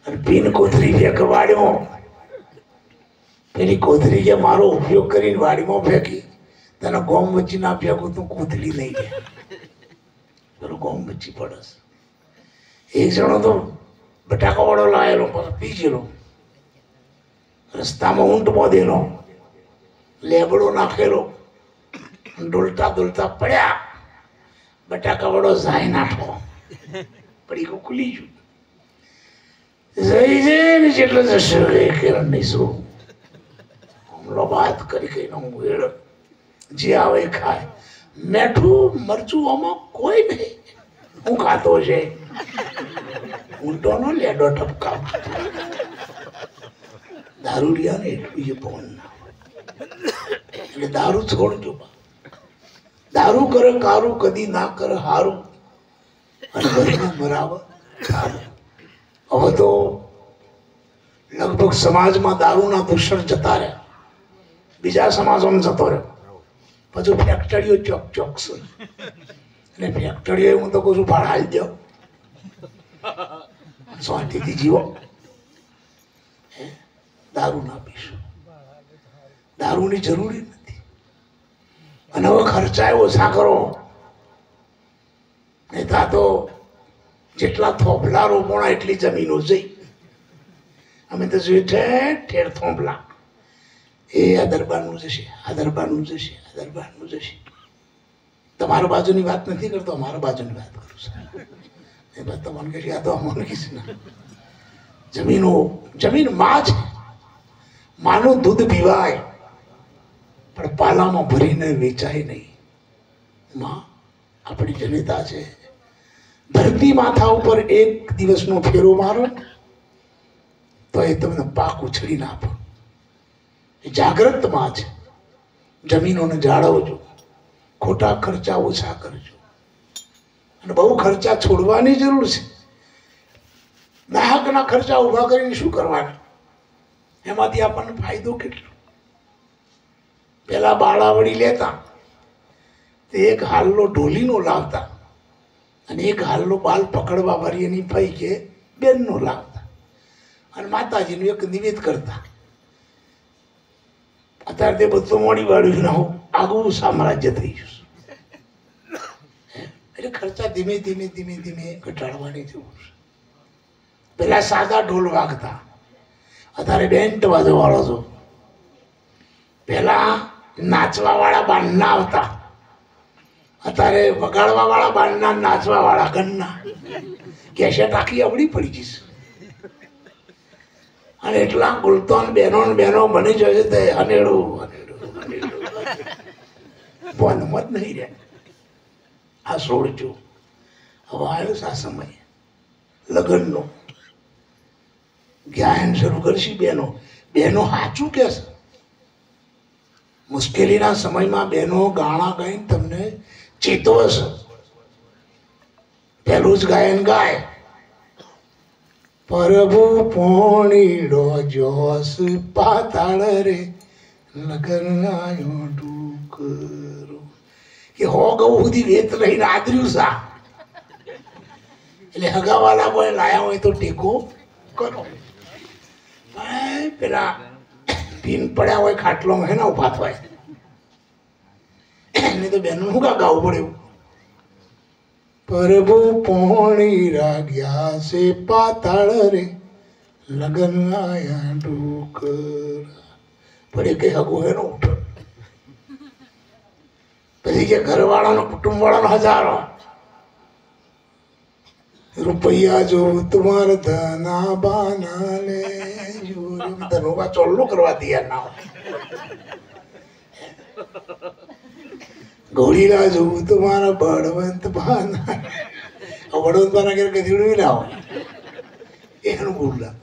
અને પીન કોથરી ફેંક વાડીમાં. પેલી કોથરી કે મારો ઉપયોગ કરીને વાડીમાં ફેંકી, તને ગોમ વચ્ચે ના ફેંકું તું કોથળી નહીં જાય. પેલો ગોમ વચ્ચે પડસ. એક જણો તો બટાકા વાળો લાયેલો પી ગયેલો, રસ્તામાં ઊંટ બાંધેલો, લેબડો નાખેલો, ડોલતા ડોલતા પડ્યા. બટાકા વાળો જાય નાખો પડી ખુલી ગયું. જઈ જઈને જેટલો જશે કિરણ નહીં શું હમણાં વાત કરી કઈ હું વેળ જે આવે ખાય. મેઠું મરચું આમાં કોઈ નહીં. હું ખાતો છે ઊંટોનો લેડો ટપકા. દારૂડિયા ને એટલું એ પવન ના એટલે દારૂ છોડજો. દારૂ કરે કારું કદી ના કરે હારું, અને ગરીબ બરાબર સારું. હવે તો લગભગ સમાજમાં દારૂના દૂષણ જતા રહ્યા, બીજા સમાજોમાં જતો રહ્યો. પછી ફેક્ટરીઓ ચોક ચોકસ, અને ફેક્ટરીઓ હું તો કહું છું ભાડા આવી દો, શાંતિથી જીવો. દારૂ ના પીશું, દારૂની જરૂરી નથી. અને હવે ખર્ચા ઓછા કરો, નહીં તો જેટલા થોભલા રોપણા એટલી જમીનો જઈ. અમે તો જોઈએ ઠેર ઠેર થોભલા. એ આ દરબારનું જશે, આ દરબારનું જશે, આ દરબારનું જશે. તમારા બાજુની વાત નથી કરતો, અમારા બાજુની વાત કરું છું. એ વાત તમને કહે આ તો અમને કીધું ના. જમીનો જમીન માં છે, માનું દૂધ પીવાય પણ પાલામાં ભરીને વેચાય નહીં. માં આપણી જનતા છે. ધરતી માથા ઉપર એક દિવસનો ફેરો મારો તો એ તમને પાક ઉછળી ના આપો. એ જાગ્રત માં છે. જમીનોને જાળવજો, ખોટા ખર્ચા ઓછા કરજો, અને બહુ ખર્ચા છોડવાની જરૂર છે. નાહકના ખર્ચા ઉભા કરીને શું કરવાના? એમાંથી આપણને ફાયદો કેટલો? પેલા બાળાવડી લેતા તે એક હાલનો ઢોલીનો લાવતા, અને એક હાલનો બાલ પકડવા વાળી એની ફઈ કે બેનનો લાવતા, અને માતાજીનું એક નિવેદ કરતા. અત્યારે તે બધું મોડી વાળ્યું ના આગવું સામ્રાજ્ય થઈ ગયું. એટલે ખર્ચા ધીમે ધીમે ધીમે ધીમે ઘટાડવાની જરૂર છે. પેલા સાદા ઢોલ વાગતા, અત્યારે બેન્ટ વાજો વાળો છો. પેલા નાચવા વાળા બાંધના આવતા, અત્યારે વગાડવા વાળા બાંધના, નાચવા વાળા ગન્ના. કેસેટ આખી અવળી પડી જશે. અને એટલા ગુલતોન બહેનો બની જશે તે અનેડું મત નહીં રહે. આ છોડજો. હવે આવ્યો આ સમય લગ્નનો. જ્ઞાન શરૂ કરશી બહેનો. બહેનો સાચું કે છે. મુશ્કેલીના સમયમાં બહેનો ગાણા ગાઈને તમને ચેતવશે. પેલું જ ગાયન ગાય, પ્રભુ પોણીડો જોશ પાતાળ રે લગન આયો ડુકરો. કે હો ગૌ સુધી વેત લઈને આદર્યું સા. એટલે હગાવાલા કોઈ લાયા હોય તો ટેકો કરો. પેલા પીન પડ્યા હોય ખાટલોમાં હે ને ઉભા થાય. એને તો બેન શું કા ગાવું પડે? પ્રભુ પોણી રાગ્યા છે પાતાળ રે લગન આયા ડુકર. પડે કઈ હગું હે નો ઉઠ. પછી કે ઘરવાળાનો કુટુંબ વાળાનો હજારો રૂપિયા જો તમારા ધના બાના લે ધનોબા ચોલ્લો કરવા તૈયાર ના હોય. ઘોડીલા જોવું તમારા બળવંત બાના. બળવંત બાના ઘેર ગધેડું ના હોય એનું બોલલા.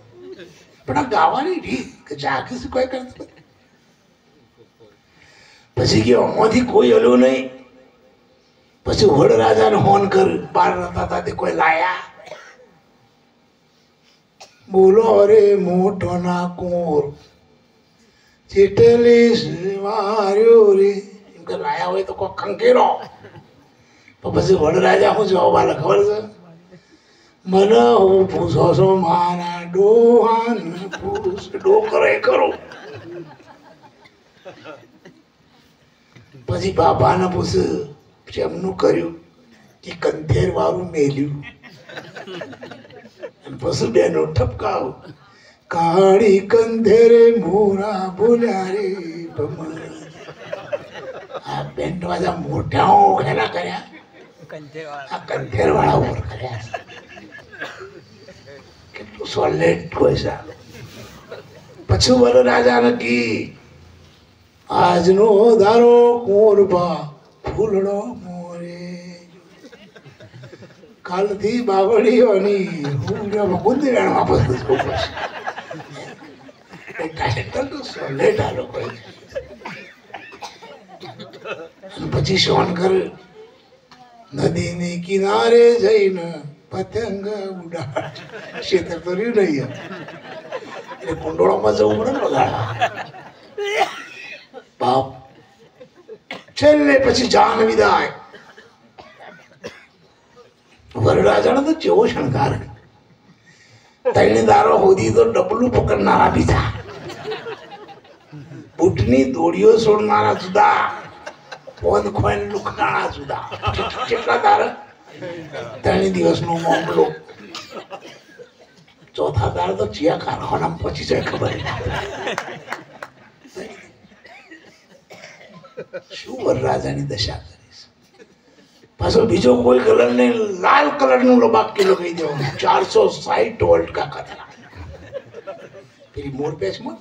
પણ આ ગાવાની રીત કે જાગે છે કોઈ કરતું. પછી કે આમાંથી કોઈ હલું નહીં. પછી વડ રાજાને હોન કર બાર હતા તે કોઈ લાયા. બોલો રે મોટો ના કોર ચેટલી વાર્યો રે. એમ કે લાયા હોય તો કોઈ ખંકેરો. પછી વડરાજા શું જવાબ આલે ખબર છે? મને હું પૂછો છો મારા ડોહાન પૂછ, ડો કરે કરો. પછી બાપાને પૂછે એમનું કર્યું કે કંથેર વાળું મેલ્યું. પછી બેનો ઠપકાવ, કાળી કંધેરે મોરા બોલ્યા રે ભમર. આ બેન્ડ વાળા મોઢાઓ ખેલા કર્યા, આ કંધેર વાળા ઉપર કર્યા. કેટલું સોલેટ કોઈ. પછી બોલો રાજા નક્કી, આજનો દારો કોરબા ફૂલડો મોરે, કાલથી બાવળીઓની ગુંદરાણ વાપસ સોલેટ આ લોકો. પછી શોન કરે, નદીની કિનારે જઈને પતંગ ઉડાડ. શેતર તો રહ્યું નહીં એટલે કુંડોળામાં જવું પડે ને બગાડવા. બાપ છેલ્લે પછી જાન વિદાય. વરરાજાને તો કેવો શણગાર. તૈણી દારો હોદી તો ડબલું પકડનારા બીજા, બૂટની દોડીઓ છોડનારા જુદા, પોંદ ખોઈને લુખનારા જુદા. કેટલા દારા? 3 દિવસનો મામલો. ચોથા દાર તો ચિયા કારખાનામાં પહોંચી જાય ખબર. શું વરરાજાની દશા કરીશ. પાછો બીજો કોઈ કલર નહીં, લાલ કલર નું લબાક કિલો કહી દેવાનું. 460 વોલ્ટ કા કથરા. પેલી મોરપેચમાં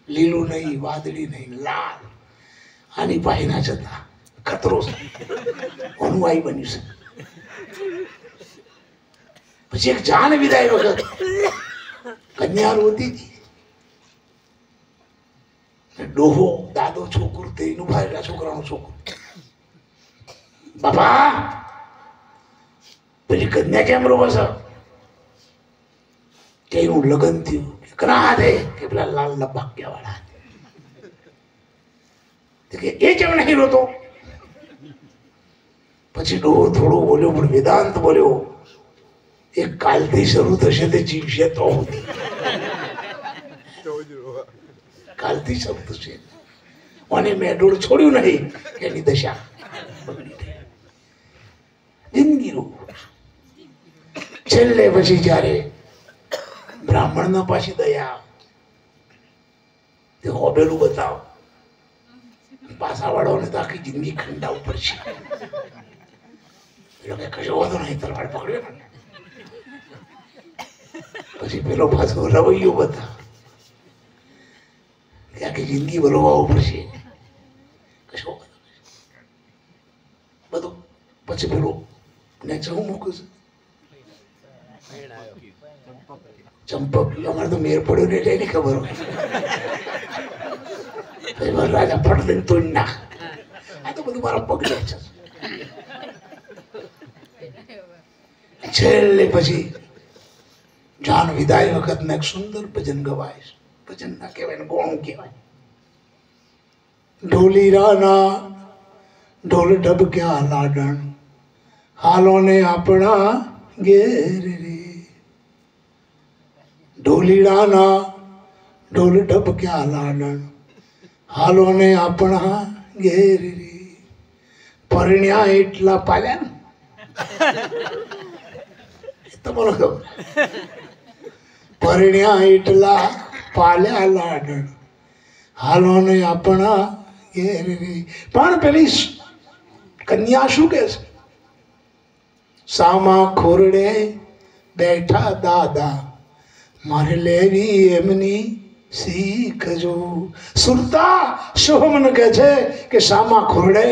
લીલું નહીં, વાદળી નહીં, લાલ. આની પાહીના જતા ખતરો છે, અનુવાઈ બન્યું છે. પછી એક જાન વિદાય વખત કન્યા રોતી હતી. ડોહો દાદો છોકરું તેનું ભાઈ છોકરાનું છોકરું, બાપા પેલી કન્યા કેમ રોવે છે? કે એનું લગ્ન થયું. કના હાથે? કે પેલા લાલ લબાક્યા વાળા હાથે. એ કેમ નહીં રોતો? પછી ડોહો થોડો બોલ્યો, પણ વેદાંત બોલ્યો, એ કાલથી શરૂ થશે તે જીવશે તો કાલથી શરૂ થશે. અને મેડોળ છોડ્યું નહીં એની દશા જિંદગી રો. છેલ્લે પછી જયારે બ્રાહ્મણ ના પાછી દયા, તે હોબેલું બતાવ, પાછા વાળાને તો આખી જિંદગી ખંડાવવું પડશે. કશો વાંધો નહીં, તલવાર પકડ્યો ને. પછી પેલો પાછો રવૈયો બતાવ કે આખી જિંદગી બરોવાવું પડશે. કશો બધું. પછી પેલો નેચર હું મૂકું છું ચંપક. અમારે તો મેર પડ્યો ને એટલે એની ખબર હોય. રાજા ફટ દઈને તોડી નાખ. આ તો બધું મારા પગલે છે. છેલ્લે પછી જાન વિદાય વખત ને એક સુંદર ભજન ગવાય. ભજન ના કહેવાય ને ગોણું કહેવાય. ઢોલીરાના ઢોલ ઢબક્યા લાડણ, હાલો ને આપણા ઘેર રે. ઢોલીરાના ઢોલ ઢબક્યા લાડણ, હાલો ને આપણા ઘેર રે. પરણ્યા એટલા પાલ્યા ને તમારો ખબર. પરણ્યા એટલા પાલ્યા લાડણ, હાલો ને આપણા ઘેર રે. પણ પેલી કન્યા શું કે છે? સામા ખોરડે બેઠા દાદા, મારે લેવી એમની શીખજો. સુરતા શોભમન કહે છે કે સામા ખોરડે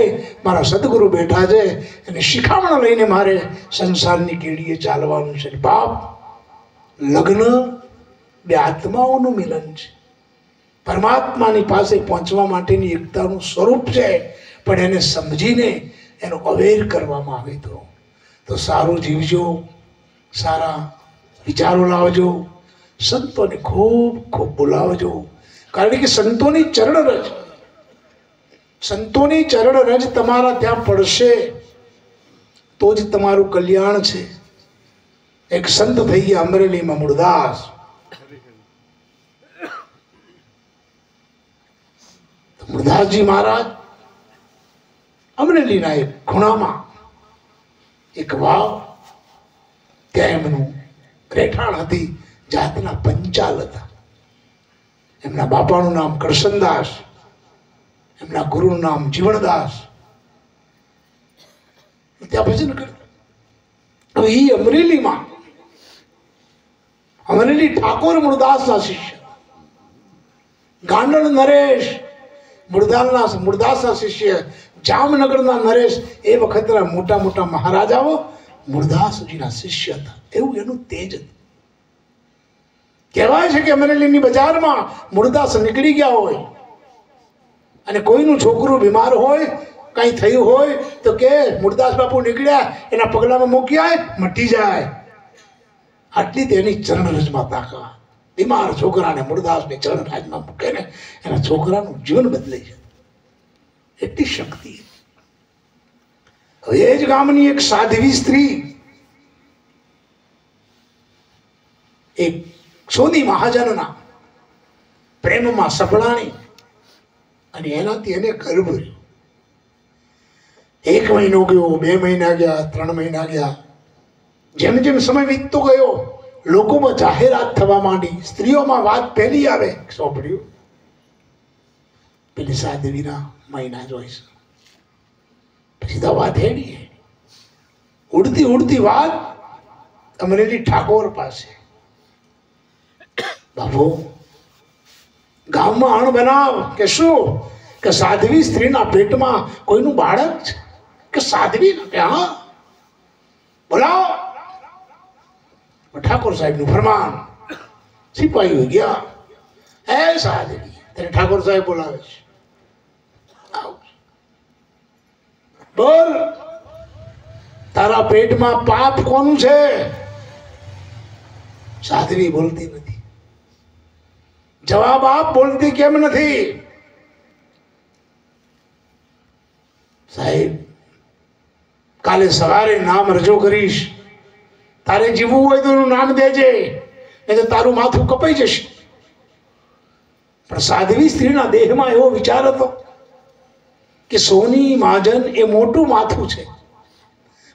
મારા સદગુરુ બેઠા છે, અને શિખામણ લઈને મારે સંસારની કેડીએ ચાલવાનું છે. બાપ, લગ્ન બે આત્માઓનું મિલન છે. પરમાત્માની પાસે પહોંચવા માટેની એકતાનું સ્વરૂપ છે. પણ એને સમજીને એનો અવેર કરવામાં આવે તો સારું જીવજો, સારા વિચારો લાવજો, સંતોને ખૂબ ખૂબ બોલાવજો. કારણ કે સંતોની ચરણ રજ તમારા ત્યાં પડશે તો જ તમારું કલ્યાણ છે. એક સંત થઈ ગયા અમરેલીમાં, મૂળદાસ. મૂળદાસજી મહારાજ અમરેલીના એક ખૂણામાં એક વાવ, ત્યાં એમનું રહેઠાણ હતી. જાતના પંચાલ હતા. એમના બાપાનું નામ કરશનદાસ, એમના ગુરુનું નામ જીવણદાસ. ત્યાં ભજન કરતા. હવે એ અમરેલીમાં અમરેલી ઠાકોર મૂળદાસના શિષ્ય, ગાંડણ નરેશ મૂળદાસના શિષ્ય, જામનગરના નરેશ, એ વખતના મોટા મોટા મહારાજાઓ મૂળદાસજીના શિષ્ય હતા. એવું એનું તેજ હતું. કહેવાય છે કે અમરેલીની બજારમાં મૂળદાસ નીકળી ગયા હોય અને કોઈનું છોકરું બીમાર હોય, કઈ થયું હોય તો કે મૂળદાસ બાપુ નીકળ્યા, એના પગલામાં મૂકી આય, મટી જાય. આટલી તેની ચરણ રજમાં તાકાત. બીમાર છોકરાને મૂળદાસને ચરણ રાજમાં મૂકે ને એના છોકરાનું જીવન બદલાઈ જાય, એટલી શક્તિ. હવે એ જ ગામની એક સાધ્વી સ્ત્રી, એક સોની મહાજનના પ્રેમમાં સફળાણી અને એનાથી એને ગર્વ રહ્યો. 1 મહિનો ગયો, 2 મહિના ગયા, 3 મહિના ગયા. જેમ જેમ સમય વીતતો ગયો, લોકોમાં જાહેરાત થવા માંડી, સ્ત્રીઓમાં વાત પહેલી આવે, સોંપડ્યું પેલી સાધ્વીના મહિના જોઈશ. પછી તો વાત હેડી ઉડતી ઉડતી વાત અમરેલી ઠાકોર પાસે. બાપુ ગામમાં અણ બનાવ કે શું, કે સાધ્વી સ્ત્રીના પેટમાં કોઈનું બાળક છે, કે સાધ્વી કે હા બોલાવો. ઠાકોર સાહેબનું ફરમાન. સિપાહીઓ ગયા, હે સાધ્વી, તેને ઠાકોર સાહેબ બોલાવે છે. બોલ, તારા પેટમાં પાપ કોનું છે? સાધ્વી બોલતી નથી. જવાબ આપ, બોલતી કેમ નથી? સાહેબ, કાલે સવારે નામ રજૂ કરીશ. તારે જીવવું હોય તો એનું નામ દેજે, નહીં તો તારું માથું કપાઈ જશે. પણ સાધ્વી સ્ત્રીના દેહમાં એવો વિચાર હતો કે સોની મહાજન એ મોટું માથું છે,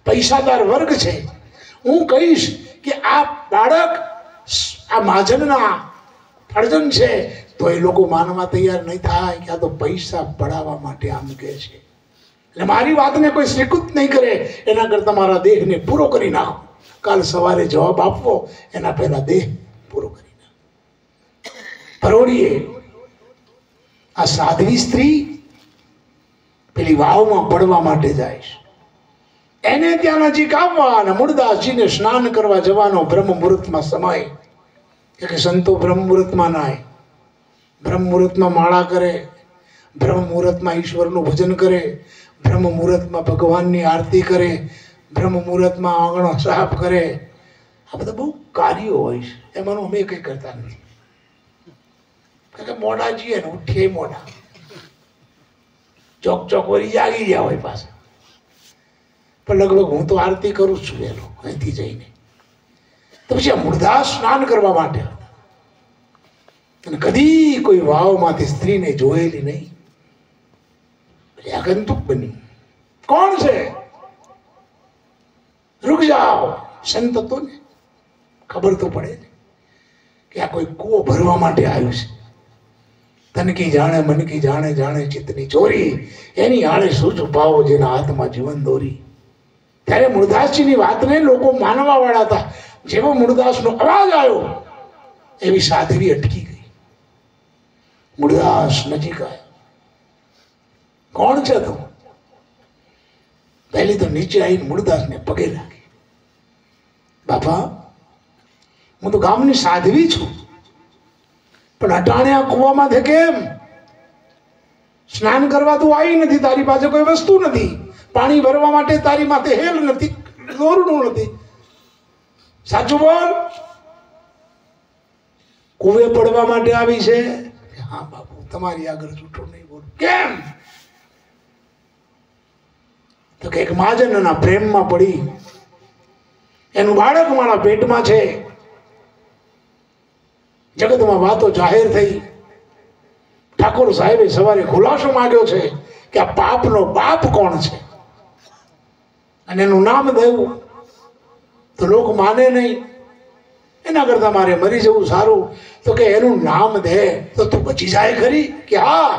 પૈસાદાર વર્ગ છે. હું કહીશ કે આ બાળક આ મહાજનના ફરજન છે, તો એ લોકો માનવા તૈયાર નહીં થાય કે આ તો પૈસા પડાવવા માટે આમ કહે છે. એટલે મારી વાતને કોઈ સ્વીકૃત નહીં કરે, એના કરતા મારા દેહને પૂરો કરી નાખો. કાલ સવારે જવાબ આપવો, એના પહેલા દેહ પૂરો કરી નાખો. પરોડીએ આ સાધ્વી સ્ત્રી પેલી વાવમાં પડવા માટે જાય છે. એને ત્યાં નજીક આવવા અને મૂળદાસજીને સ્નાન કરવા જવાનો બ્રહ્મ મુહૂર્તમાં સમય. કે સંતો બ્રહ્મ મુહૂર્તમાં નાય, બ્રહ્મ મુહૂર્તમાં માળા કરે, બ્રહ્મ મુહૂર્તમાં ઈશ્વરનું ભજન કરે, બ્રહ્મ મુહૂર્તમાં ભગવાનની આરતી કરે, બ્રહ્મ મુહૂર્તમાં આંગણો સાફ કરે. આ બધા બહુ કાર્યો હોય છે, એમાંનું અમે કંઈ કરતા નથી. કારણ કે મોડા જઈએ ને ઉઠીએ મોડા, ચોક ચોક વળી જાગી ગયા હોય પાછા. પણ લગભગ હું તો આરતી કરું જ છું વહેલો અહીંથી જઈને. તો પછી આ મૂળદાસ સ્નાન કરવા માટે અને કદી કોઈ વાવમાંથી સ્ત્રીને જોયેલી નહીં, આગંતુક બની. કોણ છે? રૂક જાઓ. સંત તો ને ખબર તો પડે ને કે આ કોઈ કૂવો ભરવા માટે આવ્યું છે. તન કી જાણે મન કી જાણે, જાણે ચિત્તની ચોરી, એની આળે શું છુપાવો જેના હાથમાં જીવન દોરી. ત્યારે મૂળદાસજીની વાતને લોકો માનવા વાળા હતા. જેવો મૂળદાસનો અવાજ આવ્યો એવી સાધ્વી અટકી ગઈ. મૂળદાસ નજીક આવ્યો. કોણ છે તું? પહેલી તો નીચે આવીને મૂળદાસને પગે લાગી. બાપા, હું તો ગામની સાધ્વી છું, પણ અટાણે આ કૂવામાંથી કેમ? સ્નાન કરવા તું આવી નથી, તારી પાસે કોઈ વસ્તુ નથી, પાણી ભરવા માટે તારી માથે હેલ નથી, દોરડું નથી. સાચું બોલ. કુવે પડવા માટે આવી છે? હા બાપુ, તમારી આગળ જૂઠું નહીં બોલું. કેમ? તો કે એક મહાજનના પ્રેમમાં પડી એનું બાળક મારા પેટમાં છે. જગતમાં વાતો જાહેર થઈ. ઠાકોર સાહેબે સવારે ખુલાસો માંગ્યો છે કે આ પાપનો બાપ કોણ છે અને એનું નામ દેવું. તો લોકો માને નહીં. એના કરતા મારે મરી જવું સારું. તો કે એનું નામ દે તો તું બચી જાય ખરી કે હા.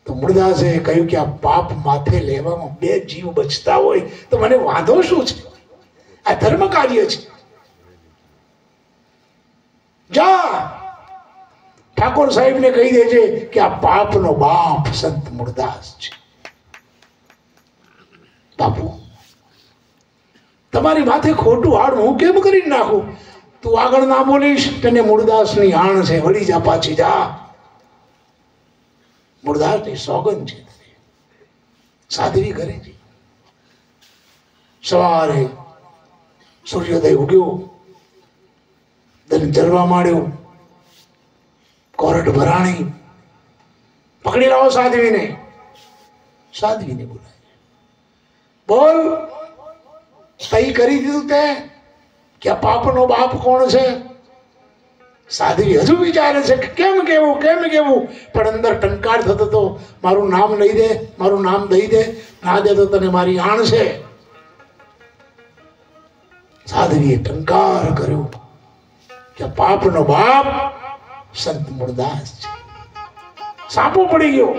તો મુરદાસે કહ્યું કે આ પાપ માથે લેવામાં 2 જીવ બચતા હોય તો મને વાંધો શું છે? આ ધર્મ કાર્ય છે. જા ઠાકોર સાહેબને કહી દેજે કે આ પાપનો બાપ સંત મુરદાસ છે. બાપુ તમારી માથે ખોટું હાડ હું કેમ કરી નાખું? તું આગળ ના બોલીશ તને મુરદાસની આણ છે. વળી જા, પાછી જા. મુરદાસની સોગંદ છે. સાધવી કરે છે. સવારે સૂર્યોદય ઉગ્યો, ધન ચરવા માંડ્યો. કોરટ ભરાણી. પકડી લાવો સાધવીને. સાધવીને બોલાય. બોલ, તઈ કરી દીધું તે કે આ પાપનો બાપ કોણ છે? સાધવી હજુ વિચારે છે કે કેમ કેવું કેમ કેવું, પણ અંદર ટંકાર થતો તો મારું નામ લઈ દે, મારું નામ દઈ દે. ના દે તો તને મારી આણ છે. સાધવીએ ટંકાર કર્યો કે પાપનો બાપ સંત મુરદાસ છે. સાપો પડી ગયો.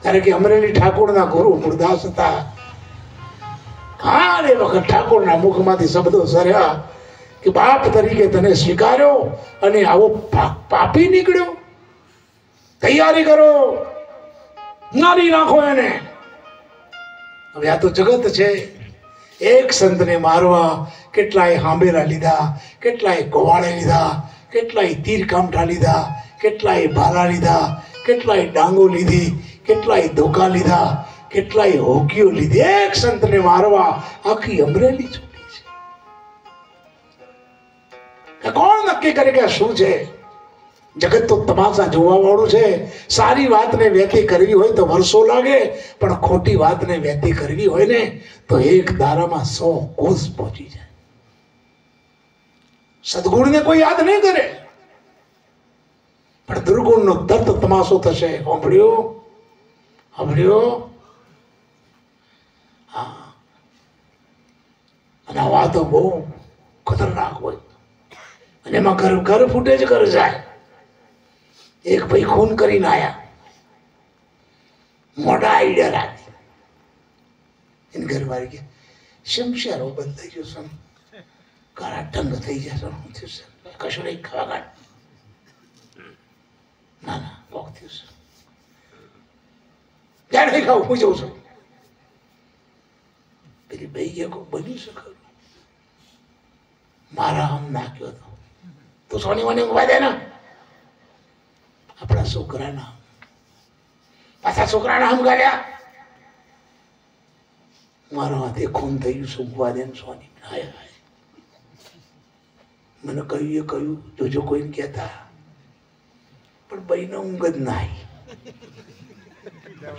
કારણ કે અમરેલી ઠાકોરના ગુરુ મુરદાસ હતા. ઘણી વખત ઠાકોરના મુખમાંથી શબ્દો સર્યા કે બાપ તરીકે તને સ્વીકાર્યો અને આવો પાપી નીકળ્યો. તૈયારી કરો, મારી નાખો એને. હવે આ તો જગત છે. એક સંતને મારવા કેટલાય હાંભેરા લીધા, કેટલાય કોવાળે લીધા, કેટલાય તીર કામઠા લીધા, કેટલાય ભાલા લીધા, કેટલાય ડાંગો લીધી, કેટલાય ધોકા લીધા, કેટલાય હોકીઓ લીધી. એક સંતને મારવા આખી અમરેલી છૂટી છે. કોણ નક્કી કરે કે શું છે? જગત તો તમાશા જોવા વાળું છે. સારી વાતને વ્યક્તિ કરવી હોય તો વર્ષો લાગે, પણ ખોટી વાતને વ્યક્તિ કરવી હોય ને તો એક દારામાં 100 કોસ પહોંચી જાય. સદગુણને કોઈ યાદ નહીં કરે, પણ દુર્ગુણનો દર્દ તમાશો થશે. સાંભળ્યો? સાંભળ્યો? હા. અને આ વાતો બહુ ખતરનાક હોય અને એમાં ઘર ફૂટે જ ઘર જાય. એક ભાઈ ખૂન કરીને આયા, મોટા આઈડિયા રાખી. એની ઘરવાળી કે શમશારો બંધ થઈ ગયો, સમ કાળા ટંગ થઈ જશે. શું થયું છે? કશું નહીં, ખાવા કાઢ. ના ના, કોક થયું છે. ક્યાં નહીં ખાવું, હું જઉં છું. પેલી ભાઈ એ કોઈ બન્યું છે ખરું? મારા આમ નાખ્યો હતો. તું સોની મને ઊંઘવા દે ને. આપણા છોકરાના પાછા છોકરાના હમ ગાલ્યા. મારા હાથે ખૂન થઈ ગયું, ઊંઘવા દે ને સોની. હાય હાય, મને કહ્યું એ કહ્યું, જોજો કોઈને કહેતા. પણ ભાઈને ઊંઘ જ ના આવી.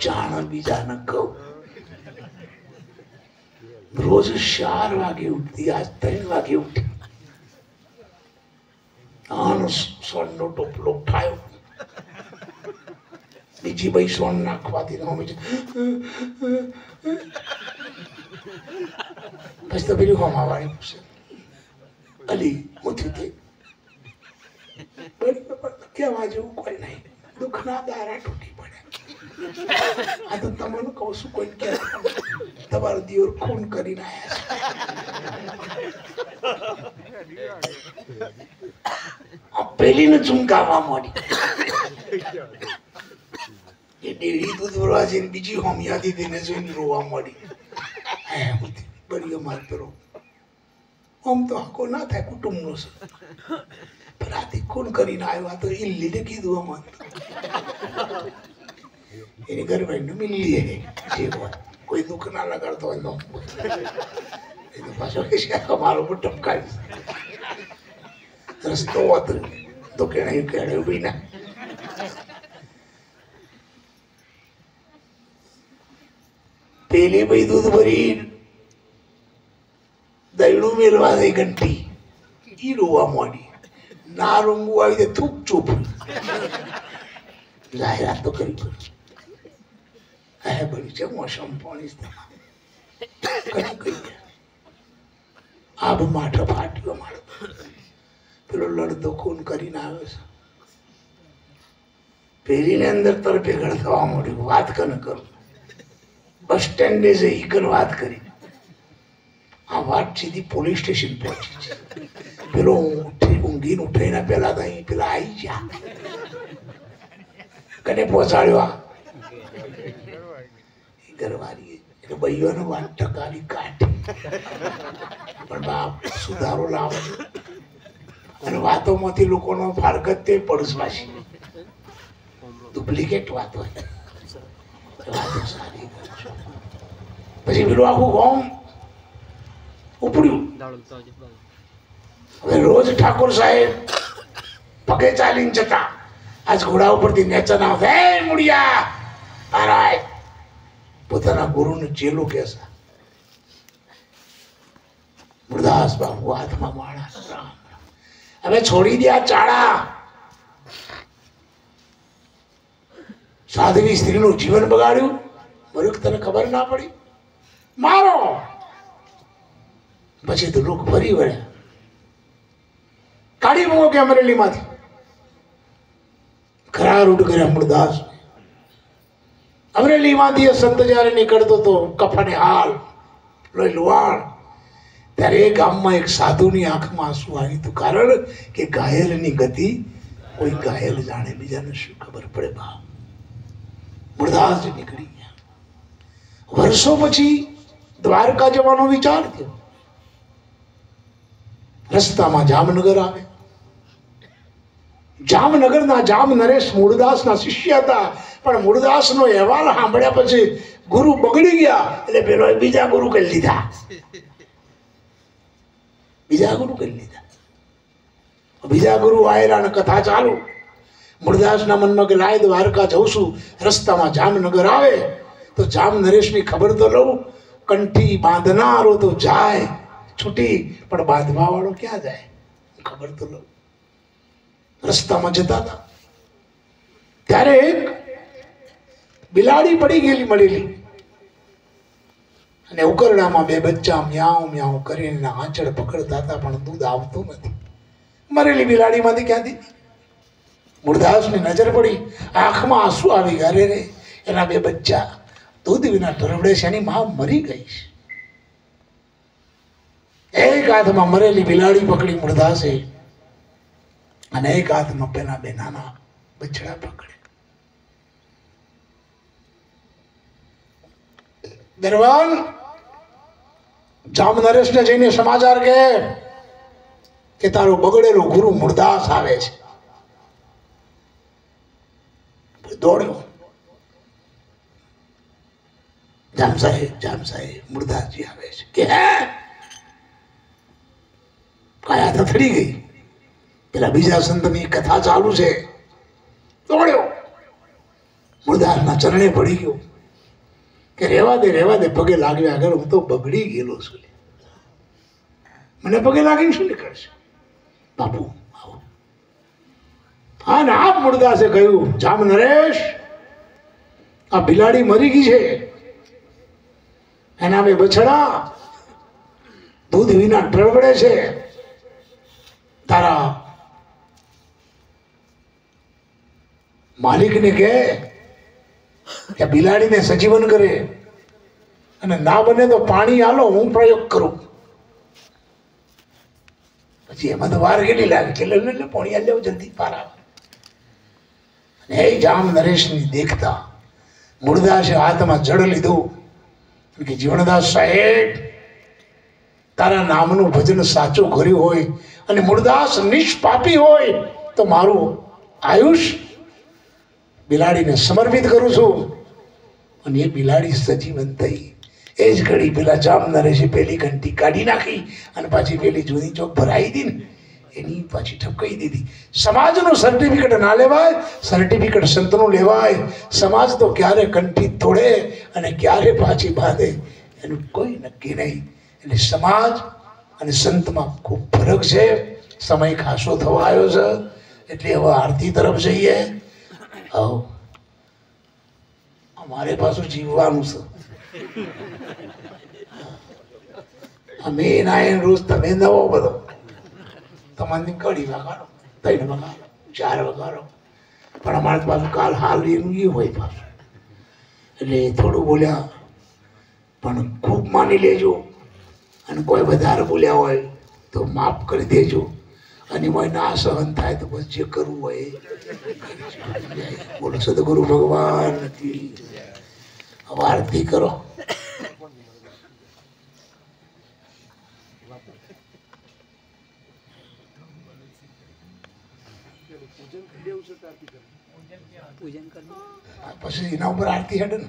જાણ બીજાને કહું. રોજ 4 વાગે ઉઠતી, આજ 3 વાગે ઉઠી. સોનનો ટોપલો ઉઠાયો. બીજી ભાઈ સોન નાખવાથી પછી તો પેલી હોમાવાળી પૂછે, અલી હું થયું? કેવા જેવું કોઈ નહીં, દુઃખના દારા તૂટી પડે. આ તો તમને કહું છું, કોઈ કે તમારો દિયોર ખૂન કરીને આવ્યા. પેલીને ચૂંકાવા માંડી. એ ડેરી દૂધ ભરવા જઈને બીજી હોમિયાથી તેને જોઈને રોવા માંડી. બળીઓ માર કરો. આમ તો હકો ના થાય, કુટુંબનો છે. પણ આથી ખૂન કરીને આવ્યો. તો એ લીધે કીધું આમાં એની ઘરવાળીને મિલી કોઈ દુઃખ ના લગાડતો હોય નો પાછો મારો પણ ટપકાવી રસ્તો હતો તો કેળે ઉભી ના. પેલી ભાઈ દૂધ ભરી દહીણું મેળવા દઈ ઘંટી ઈ રોવા માંડી. ના રૂંગું આવી દે થૂક ચૂપ જાહેરાત તો કરી પડી. હે બળી છે મોસમ પાણી આબ માઠો ફાટ્યો મારો પેલો લડતો ખૂન કરીને આવે છે. પેલીને અંદર તરફે ઘડ થવા મળ્યું. વાત કને કરું બસ સ્ટેન્ડે જઈ કર વાત કરી. આ વાત સીધી પોલીસ સ્ટેશન પહોંચી છે. પેલો ઊંઘીને ઉઠાઈને પેલા તો અહીં પેલા આવી ગયા કને પહોંચાડ્યો ઘરવાળી એટલે ભાઈઓને વાત ટકાવી કાઢી. પણ બાપ સુધારો લાવો અને વાતોમાંથી લોકોનો ફારકત તે પડોશવાસી ડુપ્લિકેટ વાત હોય વાતો સારી. પછી પેલું આખું ગામ ઉપડ્યું. હવે રોજ ઠાકોર સાહેબ પગે ચાલીને જતા આજ ઘોડા ઉપરથી નેચા ના હે મુડિયા આરાય પોતાના ગુરુને ચેલો કેસા. મુરદાસ બાપુ હાથમાં માણસ હવે છોડી દે ચાળા. સાધવી સ્ત્રીનું જીવન બગાડ્યું. મૂર્ખ તને ખબર ના પડી મારો. પછી તો લોક ફરી વળ્યા કાઢી મૂકો કે અમરેલી માંથી. ખરા રૂટ કર્યા મૂળદાસ. અમરેલી માંથી સંત જયારે નીકળતો તો કફને હાલ લોહી લુવાણ ત્યારે એ ગામમાં એક સાધુની આંખમાં આંસુ આવી હતું. કારણ કે ઘાયલની ગતિ કોઈ ઘાયલ જાણે, બીજાને શું ખબર પડે. બાપ મૂળદાસ નીકળી ગયા. વર્ષો પછી દ્વારકા જવાનો વિચાર થયો. રસ્તામાં જામનગર આવે. જામનગરના જામ નરેશ મૂળદાસના શિષ્ય હતા. પણ મૂળદાસનો અહેવાલ સાંભળ્યા પછી ગુરુ બગડી ગયા એટલે પેલો બીજા ગુરુ કરી લીધા. બીજા ગુરુ કરી લીધા. બીજા ગુરુ આવેલા અને કથા ચાલુ. મૂળદાસના મનમાં કે લાય દ્વારકા જઉં છું. રસ્તામાં જામનગર આવે તો જામ નરેશની ખબર તો લઉં. કંઠી બાંધનારો તો જાય છૂટી, પણ બાંધવા વાળો ક્યાં જાય ખબર તો લઉં. રસ્તામાં જતા હતા ત્યારે એક બિલાડી પડી ગયેલી મળેલી અને ઉકરડામાં બે બચ્ચા મ્યાઉ મ્યાઉ કરીને આંચળ પકડતા હતા, પણ દૂધ આવતું નથી. મરેલી બિલાડીમાંથી ક્યાંથી? મૂળદાસની નજર પડી. આંખમાં આંસુ આવી ગયા. રે એના બે બચ્ચા દૂધ વિના ટરવડે છે. એની માં મરી ગઈ છે. એક હાથમાં મરેલી બિલાડી પકડી મૂળદાસે અને એક હાથમાં પેલા બે નાના બચ્ચડા પકડે. દરવાન જામ નરેશને જઈને સમાચાર કે તારો બગડેલો ગુરુ મૂળદાસ આવે છે. દોડ્યો. જામ સાહેબ મૂળદાસજી આવે છે. કે હે કાયા થથડી ગઈ. પેલા બીજા સંતની કથા ચાલુ છે. દોડ્યો. મૂળદાસના ચરણે પડી ગયો કે રેવા દે પગે લાગ્યા આગળ હું તો બગડી ગયેલો છું. મને પગે લાગીને શું નીકળશે? બાપુ આવો. હા ને આપ મૂળદાસે કહ્યું જામ નરેશ આ બિલાડી મરી ગઈ છે. એના બે બછડા દૂધ વિના ટળવડે છે. તારા માલિકને કહે કે બિલાડીને સજીવન કરે અને ના બને તો પાણી આલો, હું પ્રયોગ કરું. પછી એમાં તો વાર કેટલી લાગે કે એટલે પાણી આ લેવું જલ્દી પાર આવે. અને એ જામ નરેશની દેખતા મૂળદાસે હાથમાં જળ લીધું કે જીવનદાસ સાહેબ તારા નામનું ભજન સાચું કર્યું હોય અને મૂળદાસ નિષ્પાપી હોય તો મારું આયુષ બિલાડીને સમર્પિત કરું છું. અને એ બિલાડી સજીવન થઈ. એ જ ઘડી પેલા જામ નરેશે પેલી ઘંટી કાઢી નાખી અને પાછી પેલી જૂની ચોક ભરાઈ હતી ને એની પાછી ઠપકાઈ દીધી. સમાજનું સર્ટિફિકેટ ના લેવાય, સર્ટિફિકેટ સંતનું લેવાય. સમાજ તો ક્યારે કંઠી તોડે અને ક્યારે પાછી બાંધે એનું કોઈ નક્કી નહીં. એટલે સમાજ અને સંતમાં ખૂબ ફરક છે. સમય ખાસો થવા આવ્યો છે એટલે હવે આરતી તરફ જઈએ. અમારે પાછું જીવવાનું છે. અમે એના રોજ તમે નવો બધો તમારી કડી વગાડો, 3 વગાડો, 4 વગાડો, પણ અમારે પાછું કાલ હાલ એનું એ હોય પાછું. એટલે થોડું બોલ્યા પણ ખૂબ માની લેજો, અને કોઈ વધારે બોલ્યા હોય તો માફ કરી દેજો, અને મને ના સહન થાય તો બસ જે કરવું હોય બોલો. સદગુરુ ભગવાન કી હવે આરતી કરો. પછી એના ઉપર આરતી હેડે ને